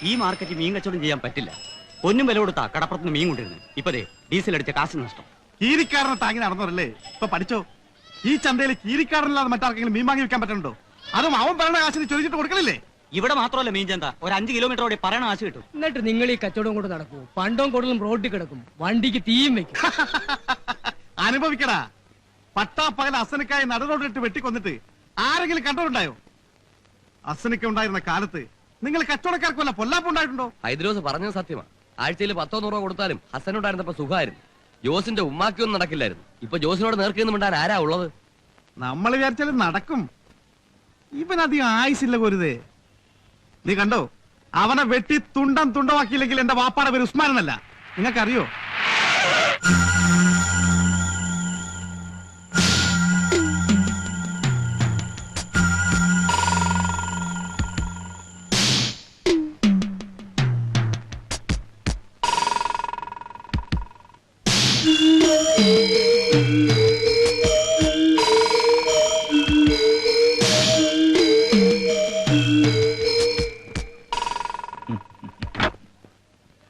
ഈ മാർക്കറ്റിൽ മീൻ കച്ചവടം ചെയ്യാൻ പറ്റില്ല. പൊന്നും വില കൊടുത്താ കടപ്പുറത്ത് മീൻ കൊണ്ടിരുന്നു. ഇപ്പതേ ഡീസൽ അടിച്ച കാശ് നഷ്ടം. കീരിക്കാരനെ താങ്ങി നടന്നവരല്ലേ ഇപ്പൊ പഠിച്ചോ? ഈ ചന്തയിൽ കീരിക്കാരനല്ലാതെ മറ്റാർക്കെങ്കിലും മീൻ വാങ്ങി വെക്കാൻ പറ്റുന്നുണ്ടോ? അതും അവൻ പറയുന്ന കാശിന് ചൊരിച്ചിട്ട് കൊടുക്കലില്ലേ? ഇവിടെ മാത്രമല്ല മീൻ ചന്ത, ഒരു 5 കിലോമീറ്റർ ഓടി പറയണ കാശ് കിട്ടും. എന്നിട്ട് നിങ്ങൾ ഈ കച്ചവടം കൊണ്ട് നടക്കൂ. പണ്ടവും കൂടുതലും റോഡിൽ കിടക്കും, വണ്ടിക്ക് തീയും വെക്കും. അനുഭവിക്കടാ. പട്ടാപ്പകൽ അസനക്കായി നടുറോഡിലിട്ട് വെട്ടിക്കൊന്നിട്ട് ആരെങ്കിലും കണ്ടോണ്ടായോ? അസനക്ക ഉണ്ടായിരുന്ന കാലത്ത് നിങ്ങൾ കച്ചവടക്കാർക്ക് വല്ല പൊല്ലാപ്പുണ്ടായിട്ടുണ്ടോ? ഹൈദ്രോസ് പറഞ്ഞത് സത്യമാണ്. ആഴ്ചയിൽ 10-100 രൂപ കൊടുത്താലും ഹസനുണ്ടായിരുന്നപ്പോ സുഖമായിരുന്നു. ജോസിന്റെ ഉമ്മാക്കിയൊന്നും നടക്കില്ലായിരുന്നു. ഇപ്പൊ ജോസിനോട് നേർക്കൊന്നും മിണ്ടാൻ ആരാ ഉള്ളത്? നമ്മൾ വിചാരിച്ചാലും നടക്കും. ഇവനധികം ആയുസില്ല കൊരുതേ. നീ കണ്ടോ, അവനെ വെട്ടി തുണ്ടമാക്കിയില്ലെങ്കിൽ എന്റെ വാപ്പാടെ പേര് ഉസ്മാൻ എന്നല്ല. നിങ്ങൾക്കറിയോ?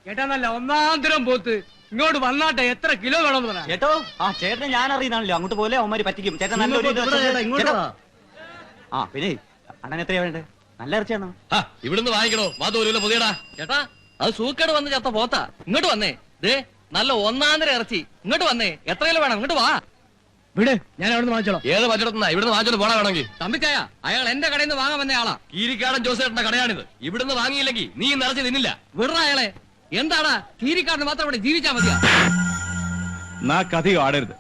ചേട്ടാ നല്ല ഒന്നാന്തരം പോത്ത് ഇങ്ങോട്ട് വന്നാട്ടെ. എത്ര കിലോ വേണമെന്ന് പറയാം ചേട്ടോ. ആ ചേട്ടനെ ഞാൻ അറിയുന്നാണല്ലോ. അങ്ങോട്ട് പോലെ അവന്മാര് പറ്റിക്കും. ചേട്ടൻ നല്ല ആ പിന്നെ അണ്ണൻ എത്രയാ വേണ്ടത്? നല്ല ഇറച്ചിയാണോ? ഇവിടുന്ന് വാങ്ങിക്കണോ? വാദൂരില്ല പുതിയടാ ചേട്ടാ. അത് സൂക്കേട് വന്ന് ചത്ത പോത്താ. ഇങ്ങോട്ട് വന്നേ. ദേ നല്ല ഒന്നാന്തര ഇറച്ചി. ഇങ്ങോട്ട് വന്നേ. എത്ര കിലോ വേണം? ഇങ്ങോട്ട് വാ. വിട്, ഞാൻ അവിടെ നിന്ന് വാങ്ങിച്ചോളാം. ഏത് പച്ചടത്തുനിന്നാ? ഇവിടുന്ന് വാങ്ങിച്ചോണ്ട് പോണ വേണമെങ്കിൽ. തമ്പിച്ചായ, അയാൾ എന്റെ കടയിൽ നിന്ന് വാങ്ങാൻ വന്ന ആളാ. കീരിക്കാടൻ ജോസേട്ടന്റെ കടയാണിത്. ഇവിടുന്ന് വാങ്ങിയില്ലെങ്കിൽ നീ നിറച്ച് തിന്നില്ല. വിടറ അയാളെ. എന്താടാ കീരിക്കാരന് മാത്രം ഇവിടെ ജീവിച്ചാ മതിയാ? അധികം ആടരുത്.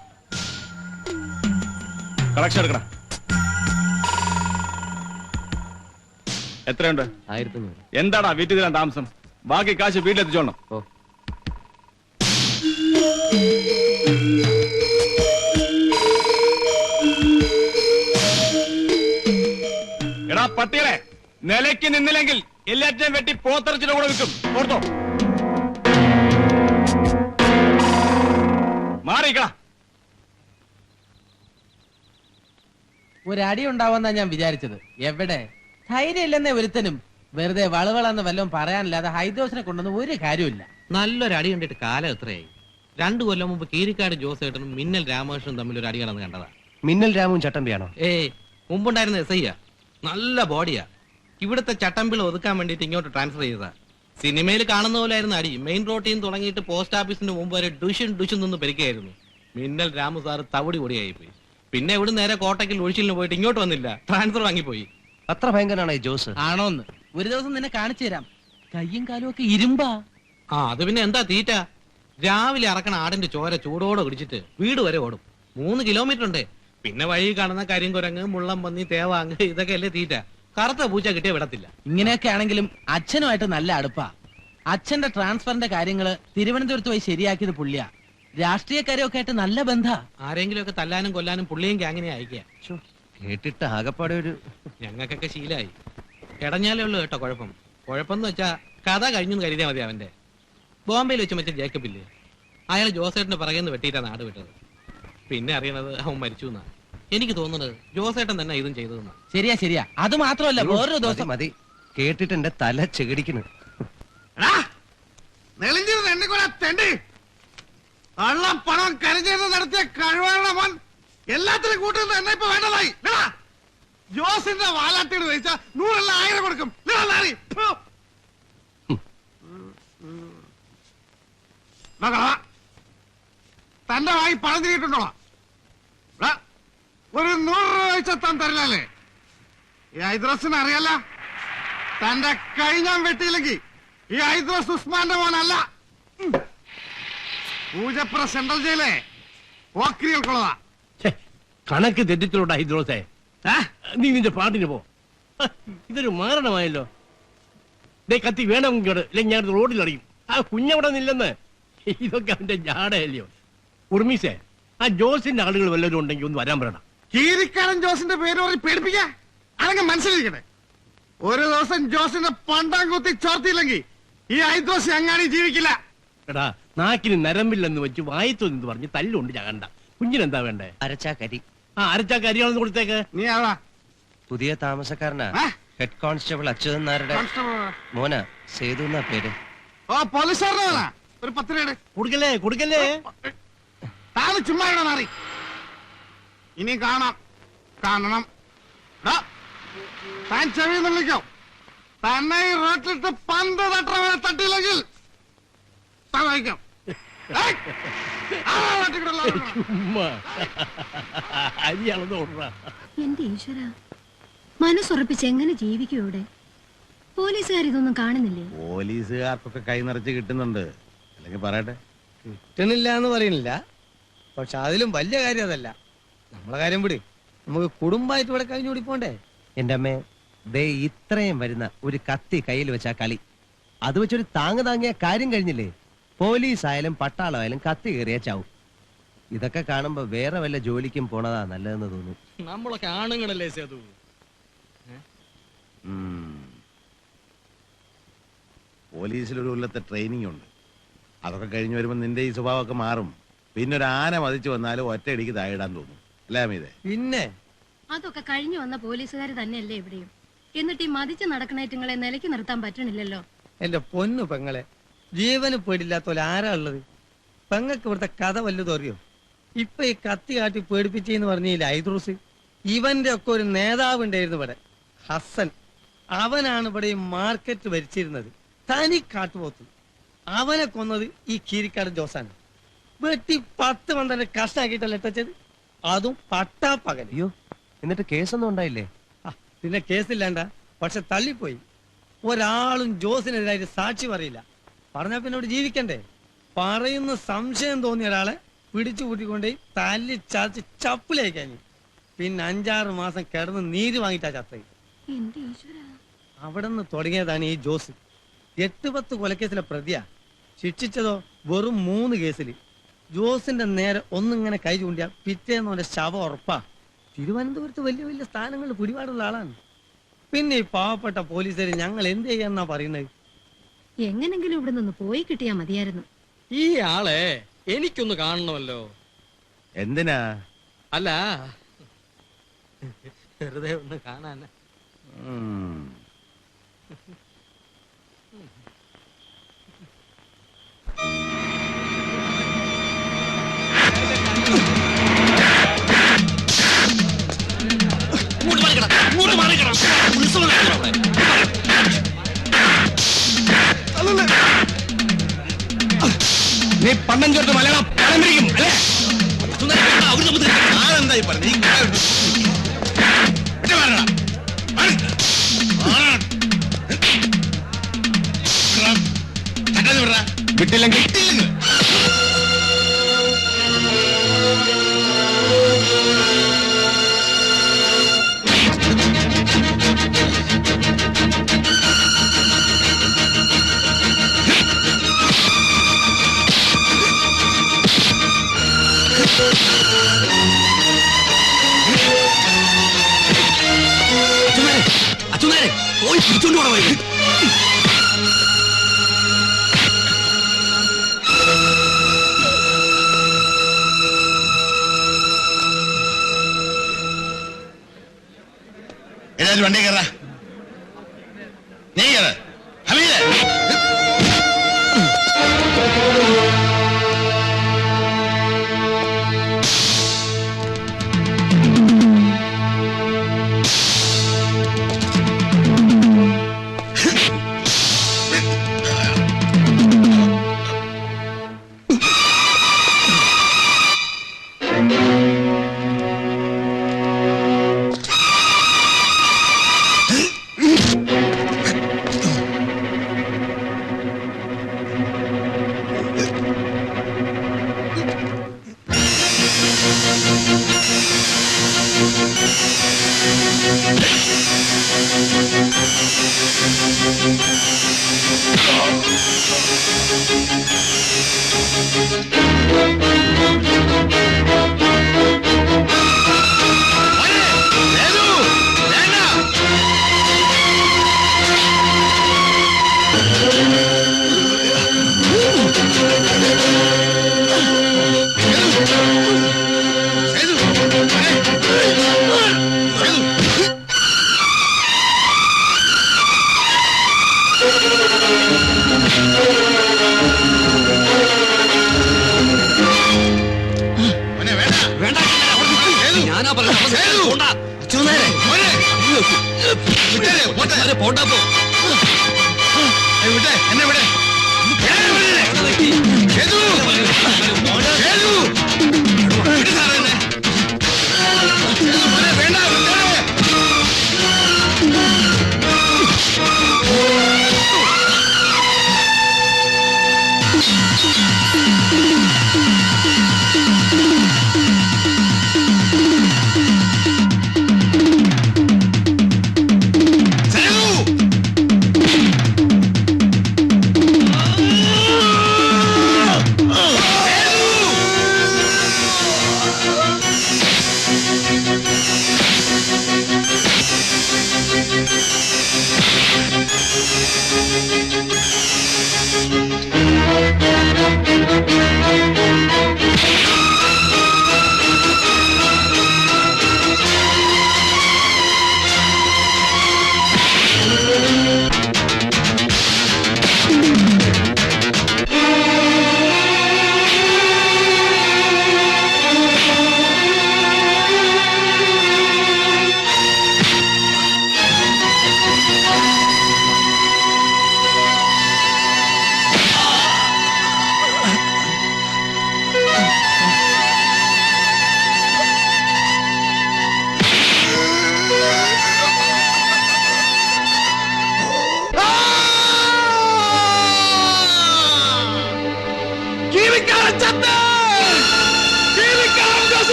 കളക്ഷൻ എടുക്കണം. എത്രയുണ്ട്? 1100. എന്താടാ വീട്ടിൽ തരാൻ താമസം? ബാക്കി കാശ് വീട്ടിലെത്തിച്ചോണം. ഓ എടാ പട്ടികളെ, നിലയ്ക്ക് നിന്നില്ലെങ്കിൽ എല്ലാറ്റിനെയും വെട്ടി പോത്തിറച്ചിന്റെ കൂടെ വിൽക്കും. ഓർത്തോ? മാറിക്ക. ഒരടി ഉണ്ടാവുമെന്നാ ഞാൻ വിചാരിച്ചത്. എവിടെ ധൈര്യം ഇല്ലെന്നേ ഒരുത്തനും. വെറുതെ വളവളന്ന് വല്ലതും പറയാനില്ലാതെ ഹൈദ്രോസിനെ കൊണ്ടൊന്നും ഒരു കാര്യമില്ല. നല്ലൊരു അടി കണ്ടിട്ട് കാലം എത്രയായി? 2 കൊല്ലം മുമ്പ് കീരിക്കാട് ജോസേട്ടനും മിന്നൽ രാമകൃഷ്ണനും തമ്മിൽ ഒരു അടി കടന്ന് കണ്ടതാ. മിന്നൽ രാമും ചട്ടമ്പിയാണോ? മുമ്പുണ്ടായിരുന്ന എസ്ഐയാ. നല്ല ബോഡിയാ. ഇവിടുത്തെ ചട്ടമ്പിൾ ഒതുക്കാൻ വേണ്ടിട്ട് ഇങ്ങോട്ട് ട്രാൻസ്ഫർ ചെയ്തതാ. സിനിമയിൽ കാണുന്ന പോലെ ആയിരുന്നു അടി. മെയിൻ റോട്ടിൽ നിന്ന് തുടങ്ങിയിട്ട് പോസ്റ്റ് ഓഫീസിന്റെ മുമ്പ് വരെ ഡുഷൻ നിന്ന് പരിക്കായിരുന്നു. മിന്നൽ രാമു സാറ് തവിടി പൊടിയായി പോയി. പിന്നെ ഇവിടെ നേരെ കോട്ടയ്ക്കൽ ഒഴിച്ചിലിന് പോയിട്ട് ഇങ്ങോട്ട് വന്നില്ല, ട്രാൻസ്ഫർ വാങ്ങിപ്പോയി. അത്ര ഭയങ്കരനാണ് ഈ ജോസ്. ആണോന്ന് ഒരു ദിവസം നിന്നെ കാണിച്ചു തരാം. കയ്യും കാലും ഒക്കെ ഇരുമ്പാ. അത് പിന്നെ എന്താ തീറ്റ? രാവിലെ ഇറക്കണ ആടിന്റെ ചോര ചൂടോടെ കുടിച്ചിട്ട് വീട് വരെ ഓടും. 3 കിലോമീറ്റർ ഉണ്ട്. പിന്നെ വഴി കാണുന്ന കരിങ്കുരങ്ങ്, മുള്ളം പന്നി, തേവാങ്ങ്, ഇതൊക്കെ അല്ലേ തീറ്റ. കറുത്ത പൂച്ച കിട്ടിയ വിടത്തില്ല. ഇങ്ങനെയൊക്കെ ആണെങ്കിലും അച്ഛനുമായിട്ട് നല്ല അടുപ്പാ. അച്ഛന്റെ ട്രാൻസ്ഫറിന്റെ കാര്യങ്ങള് തിരുവനന്തപുരത്ത് പോയി ശരിയാക്കിയത് പുള്ളിയാ. രാഷ്ട്രീയക്കാരൊക്കെ ആയിട്ട് നല്ല ബന്ധാ. ആരെങ്കിലും ഒക്കെ തല്ലാനും കൊല്ലാനും പുള്ളിയും ഗ്യാങ്ങിനെ അയക്കുക. കേട്ടിട്ട് ആകപ്പാടെ ഒരു ഞങ്ങൾക്കൊക്കെ ശീലായി. ഇടഞ്ഞാലേ ഉള്ളൂ കേട്ടോ കുഴപ്പം. കുഴപ്പമെന്ന് വെച്ചാ കഥ കഴിഞ്ഞു കരുതിയാൽ മതി. അവന്റെ ബോംബെയിൽ വെച്ച് മറ്റേ ജേക്കബില്ലേ, അയാൾ ജോസേട്ടന്റെ പിറകെന്ന് വെട്ടിയിട്ടാ നാട് വിട്ടത്. പിന്നെ അറിയണത് അവൻ മരിച്ചു എന്നാ. എനിക്ക് തോന്നുന്നത് ജോസേട്ടൻ തന്നെ ഇതും ചെയ്തതെന്നാ. ശരിയാ. അത് മാത്രമല്ല, വേറൊരു ദിവസം മതി. കേട്ടിട്ട് എന്റെ തല ചെകിടിക്കുന്നു. പണം കരഞ്ഞത് നടത്തിയ കഴിവാണ് മോൻ. എല്ലാത്തിനും കൂട്ടുന്നത് എന്നെ ഇപ്പൊ വേണ്ടതായി. ജോസിന്റെ വാലാട്ടിയോട് ചോദിച്ചാ 100 1000 കൊടുക്കും. തന്റെ വായി പണം തിരിയിട്ടുണ്ടോളാം. ഒരു 100 രൂപ വെച്ചാൽ താൻ തരില്ലല്ലേ? ഈ ഹൈദ്രോസിന് അറിയാല. തന്റെ കൈ ഞാൻ വെട്ടിയില്ലെങ്കിൽ ഈ ഹൈദ്രോസ് ഉസ്മാന്റെ മോനല്ല. പൂജപ്പുറ സെൻട്രൽ ജയിലെ ഓക്രികൾക്കുള്ളതാ. കണക്ക് തെറ്റിച്ചുള്ള ഹൈദ്രോസേ, നീ നിന്റെ പാട്ടിന് പോ. ഇതൊരു മാരണമായല്ലോ. കത്തി വേണമെങ്കിൽ ഞാൻ റോഡിൽ അടിയും. ആ കുഞ്ഞവിടെ നില്ലെന്ന്. ഇതൊക്കെ അവന്റെ ജാടയല്ലയോ? ഉർമീസേ, ആ ജോസിന്റെ ആളുകൾ വല്ലവരും ഉണ്ടെങ്കിൽ ഒന്ന് വരാൻ പറയണം. കീരിക്കാരൻ ജോസിന്റെ പേര് പറഞ്ഞ് പേടിപ്പിക്കാ. അതങ്ങ് മനസ്സിലിരിക്കട്ടെ. ഒരു ദിവസം ജോസിന്റെ പണ്ടാം കുത്തി ചോർത്തിയില്ലെങ്കിൽ ഈ ഹൈദ്രോസ് അങ്ങാടി ജീവിക്കില്ല. എടാ, നാക്കിന് നരമ്പില്ലെന്ന് വെച്ച് വായിത്തൊന്ന് പറഞ്ഞ് തല്ലുണ്ട് ചകണ്ട. കുഞ്ഞിനെന്താ വേണ്ടേ? അരച്ചാക്കരി. അരച്ചാക്കരിയാണെന്ന് കൊടുത്തേക്ക്. നീ ആവാ പുതിയ താമസക്കാരനാ. ഹെഡ് കോൺസ്റ്റബിൾ അച്യുതൻ നായരുടെ മോന സേതു എന്നാ പേര്. ഓ പോലീസുകാരനാ, ഒരു 10 രൂപയുടെ കൊടുക്കല്ലേ കൊടുക്കല്ലേ. താന് ചുമ്മാ മാറി. ഇനി കാണണം. താൻ ചെവിന്ന് വിളിക്കോ. തന്നെ ഈ റോട്ടിലിട്ട് പന്ത് തട്ടവരെ തട്ടിയില്ലെങ്കിൽ താൻ വായിക്കാം. എന്റെ ഈശ്വര, മനസ്സുറപ്പിച്ച് എങ്ങനെ ജീവിക്കും ഇവിടെ? പോലീസുകാർ ഇതൊന്നും കാണുന്നില്ലേ? പോലീസുകാർക്കൊക്കെ കൈ നിറച്ച് കിട്ടുന്നുണ്ട്, അല്ലെങ്കിൽ പറയട്ടെ. കിട്ടണില്ല എന്ന് പറയുന്നില്ല, പക്ഷെ അതിലും വലിയ കാര്യം അതല്ല. നമ്മളെ കാര്യം വിട്, നമുക്ക് കുടുംബമായിട്ട് ഇവിടെ കഴിഞ്ഞുകൂടി പോണ്ടേ? എന്റെ അമ്മേ, ദേ ഇത്രയും വരുന്ന ഒരു കത്തി കയ്യിൽ വെച്ചാ കളി. അത് വെച്ചൊരു താങ്ങിയ കാര്യം കഴിഞ്ഞില്ലേ? പോലീസ് ആയാലും പട്ടാളമായാലും കത്തി കയറിയ ചാവും. ഇതൊക്കെ കാണുമ്പോ വേറെ വല്ല ജോലിക്കും പോണതാ നല്ലതെന്ന് തോന്നും. നമ്മളൊക്കെ ആണുങ്ങളല്ലേ സേതു? പോലീസിലൊരു കൊല്ലത്തെ ട്രെയിനിങ് ഉണ്ട്. അതൊക്കെ കഴിഞ്ഞ് വരുമ്പോ നിന്റെ ഈ സ്വഭാവമൊക്കെ മാറും. പിന്നെ ഒരു ആന മതിച്ചു വന്നാലും ഒറ്റയടിക്ക് താഴെയിടാൻ തോന്നും, അല്ലേ അമീതേ? പിന്നെ അതൊക്കെ കഴിഞ്ഞു വന്ന പോലീസുകാർ തന്നെയല്ലേ ഇവിടെയും? എന്നിട്ട് ഈ മതിച്ച് നടക്കണേറ്റുങ്ങളെ നിലയ്ക്ക് നിർത്താൻ പറ്റണില്ലല്ലോ. എന്റെ പൊന്നു പെങ്ങളെ, ജീവന് പേടില്ലാത്ത പോലെ ആരാ ഉള്ളത്? പെങ്ങൾക്ക് ഇവിടുത്തെ കഥ വല്ലതും അറിയോ? ഇപ്പൊ ഈ കത്തി കാട്ടി പേടിപ്പിച്ചെന്ന് പറഞ്ഞില്ല ഐദ്രൂസ്, ഇവന്റെ ഒക്കെ ഒരു നേതാവ് ഉണ്ടായിരുന്നു ഇവിടെ, ഹസൻ. അവനാണ് ഇവിടെ ഈ മാർക്കറ്റ് ഭരിച്ചിരുന്നത്. തനി കാട്ടുപോത്ത്. അവനെ കൊന്നത് ഈ കീരിക്കാട് ജോസാണ്. വെട്ടി 10-12 കഷ്ടാക്കിയിട്ടല്ല എത്തച്ചത്, അതും പട്ടാപ്പകൽ. അയ്യോ, എന്നിട്ട് കേസൊന്നും ഉണ്ടായില്ലേ? പിന്നെ കേസില്ലാണ്ട, പക്ഷെ തള്ളിപ്പോയി. ഒരാളും ജോസിനെതിരായിട്ട് സാക്ഷി പറയില്ല. പറഞ്ഞാ പിന്നെ ഇവിടെ ജീവിക്കണ്ടേ? പറയുന്ന സംശയം തോന്നിയ ഒരാളെ പിടിച്ചു കൂട്ടിക്കൊണ്ടേ തല്ലി ചതച്ച് ചപ്പിലേക്കാഞ്ഞു. പിന്നെ 5-6 മാസം കിടന്ന് നീര് വാങ്ങിട്ടാ ചത്തത്. അവിടെ നിന്ന് തുടങ്ങിയതാണ് ഈ ജോസ്. 8-10 കൊലക്കേസിലെ പ്രതിയാ. ശിക്ഷിച്ചതോ വെറും 3 കേസിൽ. ജോസിന്റെ നേരെ ഒന്നിങ്ങനെ കൈ ചൂണ്ടിയ പിറ്റേന്ന് അവന്റെ ശവം ഉറപ്പാ. തിരുവനന്തപുരത്ത് വലിയ വലിയ സ്ഥാനങ്ങളിൽ പിടിപാടുള്ള ആളാണ്. പിന്നെ ഈ പാവപ്പെട്ട പോലീസുകാർ ഞങ്ങൾ എന്ത് ചെയ്യാന്നാ പറയുന്നത്? എങ്ങനെങ്കിലും ഇവിടെ നിന്ന് പോയി കിട്ടിയാ മതിയായിരുന്നു. ഈ ആളെ എനിക്കൊന്ന് കാണണമല്ലോ. എന്തിനാ? അല്ല, വെറുതെ ഒന്ന് കാണാൻ. നീ പണ്ടം ചേർത്ത് മലയാളം പണം പിരിക്കും അല്ലേ? ആരെന്തായി പറഞ്ഞു? വിട്ടില്ലെങ്കിൽ അച്ഛനാരെ പോയി പിടിച്ചോണ്ട് പോണ വഴി. ഏതായാലും വണ്ടി കയറാ. നീ കയറ ഹമീദേ. ഞാനാ പോണ്ടാ പോ. എന്നെ വിടെ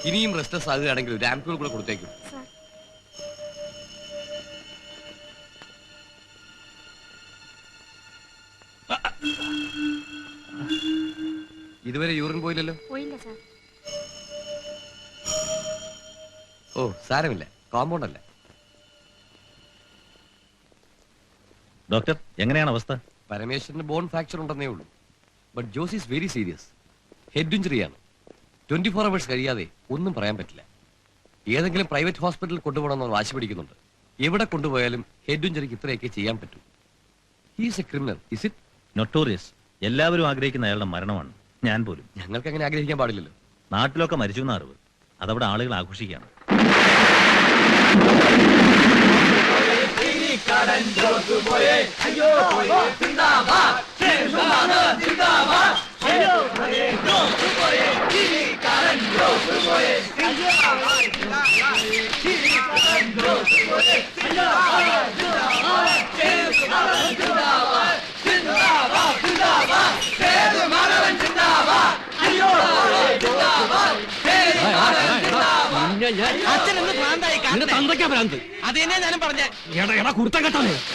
ഇനിയും റെസ്റ്റ്ലെസ് ആകുകയാണെങ്കിൽ ഒരു ആംപ്യൂൾ കൂടെ കൊടുത്തേക്കും. ഇതുവരെ യൂറിൻ പോയില്ലല്ലോ? ഓ സാരമില്ല, കോമ്പൗണ്ട് അല്ല. ഡോക്ടർ, എങ്ങനെയാണ് അവസ്ഥ? പരമേശ്വരന് ബോൺ ഫ്രാക്ചർ ഉണ്ടെന്നേ ഉള്ളൂ. But Jose is very serious. Head ഇഞ്ചുറിയാണ്. 24 hours കഴിയാതെ ഒന്നും പറയാൻ പറ്റില്ല. ഏതെങ്കിലും പ്രൈവറ്റ് ഹോസ്പിറ്റലിൽ കൊണ്ടുപോകണമെന്ന് വാശി പിടിക്കുന്നുണ്ട്. എവിടെ കൊണ്ടുപോയാലും ഹെഡ് ഇഞ്ചുറിക്ക് ഇത്രയൊക്കെ ചെയ്യാൻ പറ്റൂ. He's A criminal, is it? Notorious. എല്ലാവരും ആഗ്രഹിക്കുന്ന അയാളുടെ മരണമാണ്. ഞാൻ പോലും. ഞങ്ങൾക്ക് അങ്ങനെ ആഗ്രഹിക്കാൻ പാടില്ലല്ലോ. നാട്ടിലൊക്കെ മരിച്ചു എന്ന അറിവ്. അതവിടെ ആളുകൾ ആഘോഷിക്കുകയാണ്. അതെന്നെ ഞാനും പറഞ്ഞേ.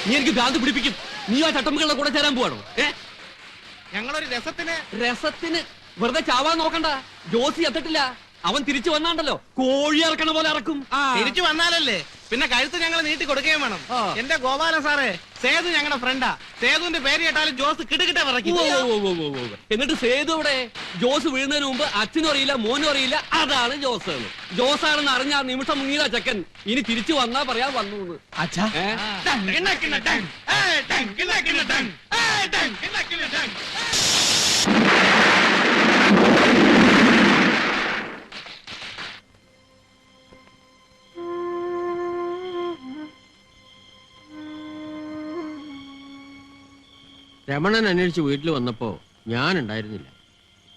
നീ എനിക്ക് ഭ്രാന്ത് പിടിപ്പിക്കും. നീ ആ ചട്ടമ്പുകളുടെ കൂടെ ചേരാൻ പോവാണോ? ഞങ്ങളൊരു രസത്തിന് വെറുതെ ചാവാൻ നോക്കണ്ട. ജോസി എത്തിട്ടില്ല. അവൻ തിരിച്ചു വന്നാണ്ടല്ലോ കോഴി ഇറക്കണ പോലെ ഇറക്കും. തിരിച്ചു വന്നാലല്ലേ പിന്നെ കഴുത്ത് ഞങ്ങൾ നീട്ടി കൊടുക്കുകയും വേണം. എന്റെ ഗോപാലൻ സാറേ, സേതു ഞങ്ങളുടെ ഫ്രണ്ടാ. സേതുവിന്റെ പേര് കേട്ടാലും ജോസ് കിടുകിട്ട വിറയ്ക്കും. എന്നിട്ട് സേതു ഇവിടെ ജോസ് വീഴുന്നതിന് മുമ്പ് അച്ഛനും അറിയില്ല, മോനും അറിയില്ല. അതാണ് ജോസ്. ജോസാണെന്ന് അറിഞ്ഞ ആ നിമിഷം മുങ്ങിയതാ ചെക്കൻ. ഇനി തിരിച്ചു വന്നാ പറയാ വന്നു. അച്ഛാ, രമണൻ അന്വേഷിച്ച് വീട്ടിൽ വന്നപ്പോ ഞാൻ ഉണ്ടായിരുന്നില്ല.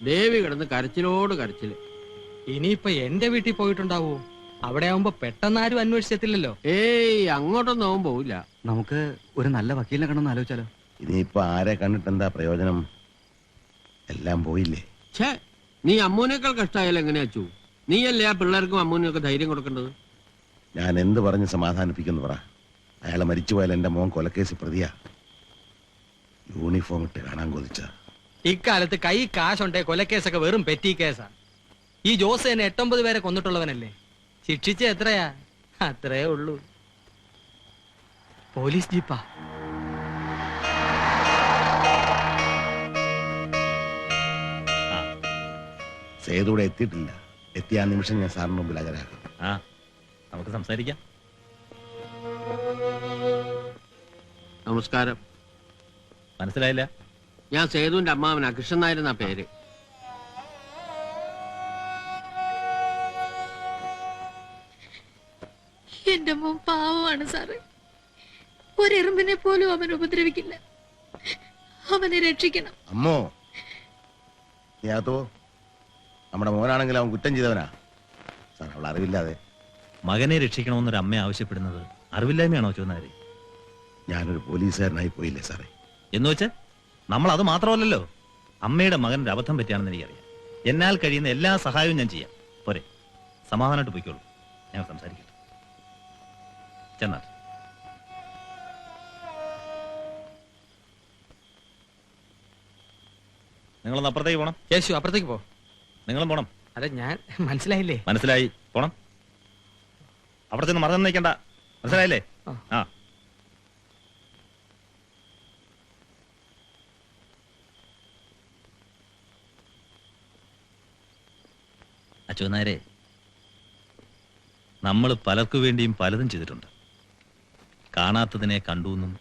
ദേവി കിടന്ന് കരച്ചിലോട് കരച്ചില്. ഇനിയിപ്പൊ എന്റെ വീട്ടിൽ പോയിട്ടുണ്ടാവോ? അവിടെ ആവുമ്പോ പെട്ടെന്നാരും അന്വേഷിച്ചെത്തില്ലല്ലോ. ഏയ്, അങ്ങോട്ടൊന്നും അവൻ പോവില്ല. നമുക്ക് ഒരു നല്ല വക്കീലിനെ കണ്ടൊന്ന് ആലോചിച്ചാലോ? ഇനിയിപ്പോ ആരെ കണ്ടിട്ട് എന്താ പ്രയോജനം? എല്ലാം പോയില്ലേ. ഛേ, നീ അമ്മൂനേക്കാൾ കഷ്ടായാലും എങ്ങനെയാ അച്ചു? നീയല്ലേ ആ പിള്ളേർക്കും അമ്മൂനും ഒക്കെ ധൈര്യം കൊടുക്കേണ്ടത്. ഞാൻ എന്ത് പറഞ്ഞ് സമാധാനിപ്പിക്കുന്നു പറ. അയാളെ മരിച്ചുപോയാൽ എന്റെ മോൻ കൊലക്കേസ് പ്രതിയാ. യൂണിഫോം ഇട്ട് കാണാൻ കൊതിച്ച. ഇക്കാലത്ത് കൈ കാശുണ്ടേ കൊലക്കേസൊക്കെ വെറും പെറ്റി കേസാ. ഈ ജോസ് തന്നെ 8-9 പേരെ കൊന്നിട്ടുള്ളവനല്ലേ. ശിക്ഷിച്ച എത്രയാ? അത്രേ ഉള്ളൂ. പോലീസ് ജീപ്പാ. സേതൂടെ എത്തിയിട്ടില്ല. എത്തിയ ആ നിമിഷം ഞാൻ സാറിന് മുമ്പിൽ ഹാജരാക്കും. നമുക്ക് സംസാരിക്കാം. നമസ്കാരം. മനസ്സിലായില്ല? ഞാൻ സേതുവിന്റെ അമ്മാവനാ, കൃഷ്ണൻ നായരെന്നാ പേര്. എന്റെ മോൻ പാവമാണ് സാറ്. ഒരെറുമ്പിനെ പോലും അവൻ ഉപദ്രവിക്കില്ല. അവനെ രക്ഷിക്കണം. അമ്മോ, നീ അതോ നമ്മുടെ മോനാണെങ്കിൽ അവൻ കുറ്റം ചെയ്തവനാ സാർ. അവൾ അറിവില്ലാതെ. മകനെ രക്ഷിക്കണമെന്നൊരു അമ്മ ആവശ്യപ്പെടുന്നത് അറിവില്ലായ്മയാണോ ചോദിച്ചാൽ? ഞാനൊരു പോലീസുകാരനായി പോയില്ലേ സാറേ? എന്ന് വെച്ചാൽ നമ്മൾ അത് മാത്രമല്ലല്ലോ. അമ്മയുടെ മകനൊരു അബദ്ധം പറ്റിയാണെന്ന് എനിക്കറിയാം. എന്നാൽ കഴിയുന്ന എല്ലാ സഹായവും ഞാൻ ചെയ്യാം. പോരെ, സമാധാനമായിട്ട് പോയിക്കോളൂ. ഞാൻ സംസാരിക്കട്ടെ. ചെന്നാൽ നിങ്ങളൊന്ന് അപ്പുറത്തേക്ക് പോണം. യേശു അപ്പുറത്തേക്ക് പോ. നിങ്ങളും പോണം. അല്ല ഞാൻ മനസ്സിലായില്ലേ? മനസ്സിലായി, പോണം. അവിടെ ചെന്ന് മറന്നു നിൽക്കണ്ട. മനസ്സിലായില്ലേ? ആ. അച്യുതനായരെ, നമ്മൾ പലർക്കു വേണ്ടിയും പലതും ചെയ്തിട്ടുണ്ട്. കാണാത്തതിനെ കണ്ടുവെന്നും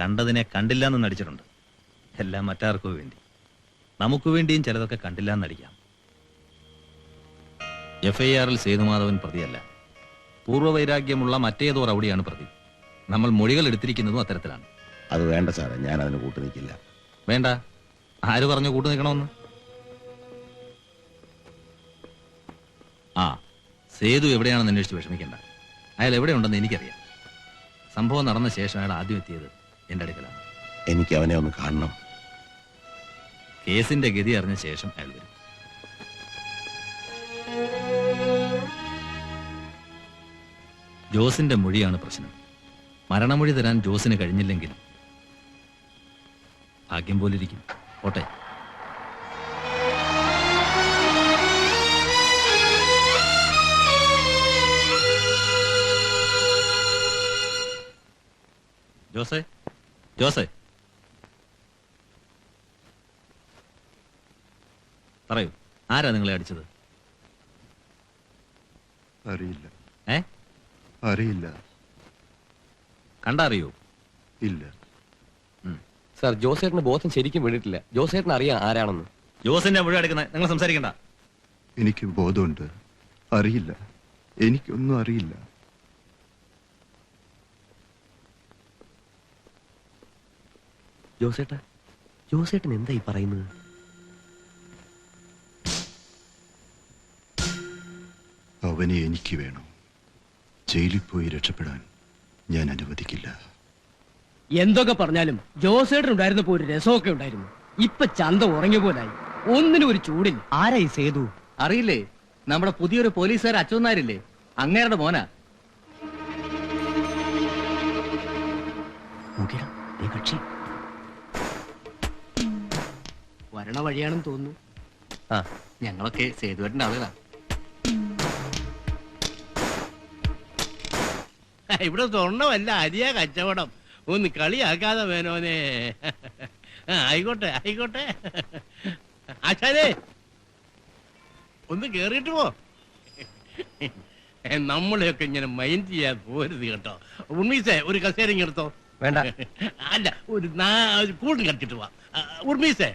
കണ്ടതിനെ കണ്ടില്ല എന്നും നടിച്ചിട്ടുണ്ട്. എല്ലാം മറ്റാർക്കു വേണ്ടി. നമുക്ക് വേണ്ടിയും ചിലതൊക്കെ കണ്ടില്ല എന്നടിക്കാം. FIR-ൽ സേതുമാധവൻ പ്രതിയല്ല. പൂർവ്വവൈരാഗ്യമുള്ള മറ്റേതോ റൗഡിയാണ് പ്രതി. നമ്മൾ മൊഴികൾ എടുത്തിരിക്കുന്നതും അത്തരത്തിലാണ്. അത് വേണ്ട സാറേ, ഞാൻ അതിന് കൂട്ടു നിൽക്കില്ല. വേണ്ട. ആര് പറഞ്ഞു കൂട്ടു നിൽക്കണമെന്ന്? ആ, സേതു എവിടെയാണെന്ന് അന്വേഷിച്ച് വിഷമിക്കേണ്ട. അയാൾ എവിടെയുണ്ടെന്ന് എനിക്കറിയാം. സംഭവം നടന്ന ശേഷം അയാൾ ആദ്യം എത്തിയത് എന്റെ അടുക്കലാണ്. എനിക്ക് അവനെ ഒന്ന് കാണണം. കേസിന്റെ ഗതി അറിഞ്ഞ ശേഷം അയാൾ വരും. ജോസിന്റെ മൊഴിയാണ് പ്രശ്നം. മരണമൊഴി തരാൻ ജോസിന് കഴിഞ്ഞില്ലെങ്കിൽ ഭാഗ്യം പോലിരിക്കും. ഓട്ടെ. ജോസേ, ജോസേ, പറയൂ, ആരാ നിങ്ങളെ അടിച്ചത്? അറിയില്ല. ഏ? അറിയില്ല. കണ്ടറിയോ? ഇല്ല. സാർ, ജോസേട്ടന് ബോധം ശരിക്കും വീണിട്ടില്ല. ജോസേട്ടന് അറിയാം ആരാണെന്ന്. ജോസിന്റെ മൊഴി എടുക്കുന്നത് നിങ്ങൾ സംസാരിക്കണ്ട. എനിക്ക് ബോധമുണ്ട്. അറിയില്ല. എനിക്കൊന്നും അറിയില്ല. ജോസേട്ടൻ എന്താ ഈ പറയുന്നത്? അവനെ എനിക്ക് വേണം. ജയിലിൽ പോയി രക്ഷപ്പെടാൻ ഞാൻ അനുവദിക്കില്ല. എന്തൊക്കെ പറഞ്ഞാലും ജോസേട്ടനുണ്ടായിരുന്നപ്പോ ഒരു രസമൊക്കെ ഉണ്ടായിരുന്നു. ഇപ്പൊ ചന്ത ഉറങ്ങിയ പോലായി. ഒന്നിനും ഒരു ചൂടില്ല. ആരായി സേതു? അറിയില്ലേ? നമ്മുടെ പുതിയൊരു പോലീസുകാർ അച്യുതനായരില്ലേ, അങ്ങേരുടെ മോനാ. കക്ഷി വരണ വഴിയാണെന്ന് തോന്നുന്നു. ഞങ്ങളൊക്കെ സേതുവേട്ടന്റെ ആളുകളാ. ഇവിടെ സ്വർണ്ണമല്ല, അരിയാ കച്ചവടം. ഒന്ന് കളിയാക്കാതെ വേനോനെ. ആയിക്കോട്ടെ ആയിക്കോട്ടെ. ആശാനേ, ഒന്ന് കേറിയിട്ട് പോ. നമ്മളെയൊക്കെ ഇങ്ങനെ മൈൻഡ് ചെയ്യാൻ പോരുത് കേട്ടോ. ഉർമീസേ, ഒരു കസേരങ്ങ എടുത്തോ. വേണ്ട. അല്ല, ഒരു കൂട് കട്ടിട്ട് പോവാ. ഉർമീസേ,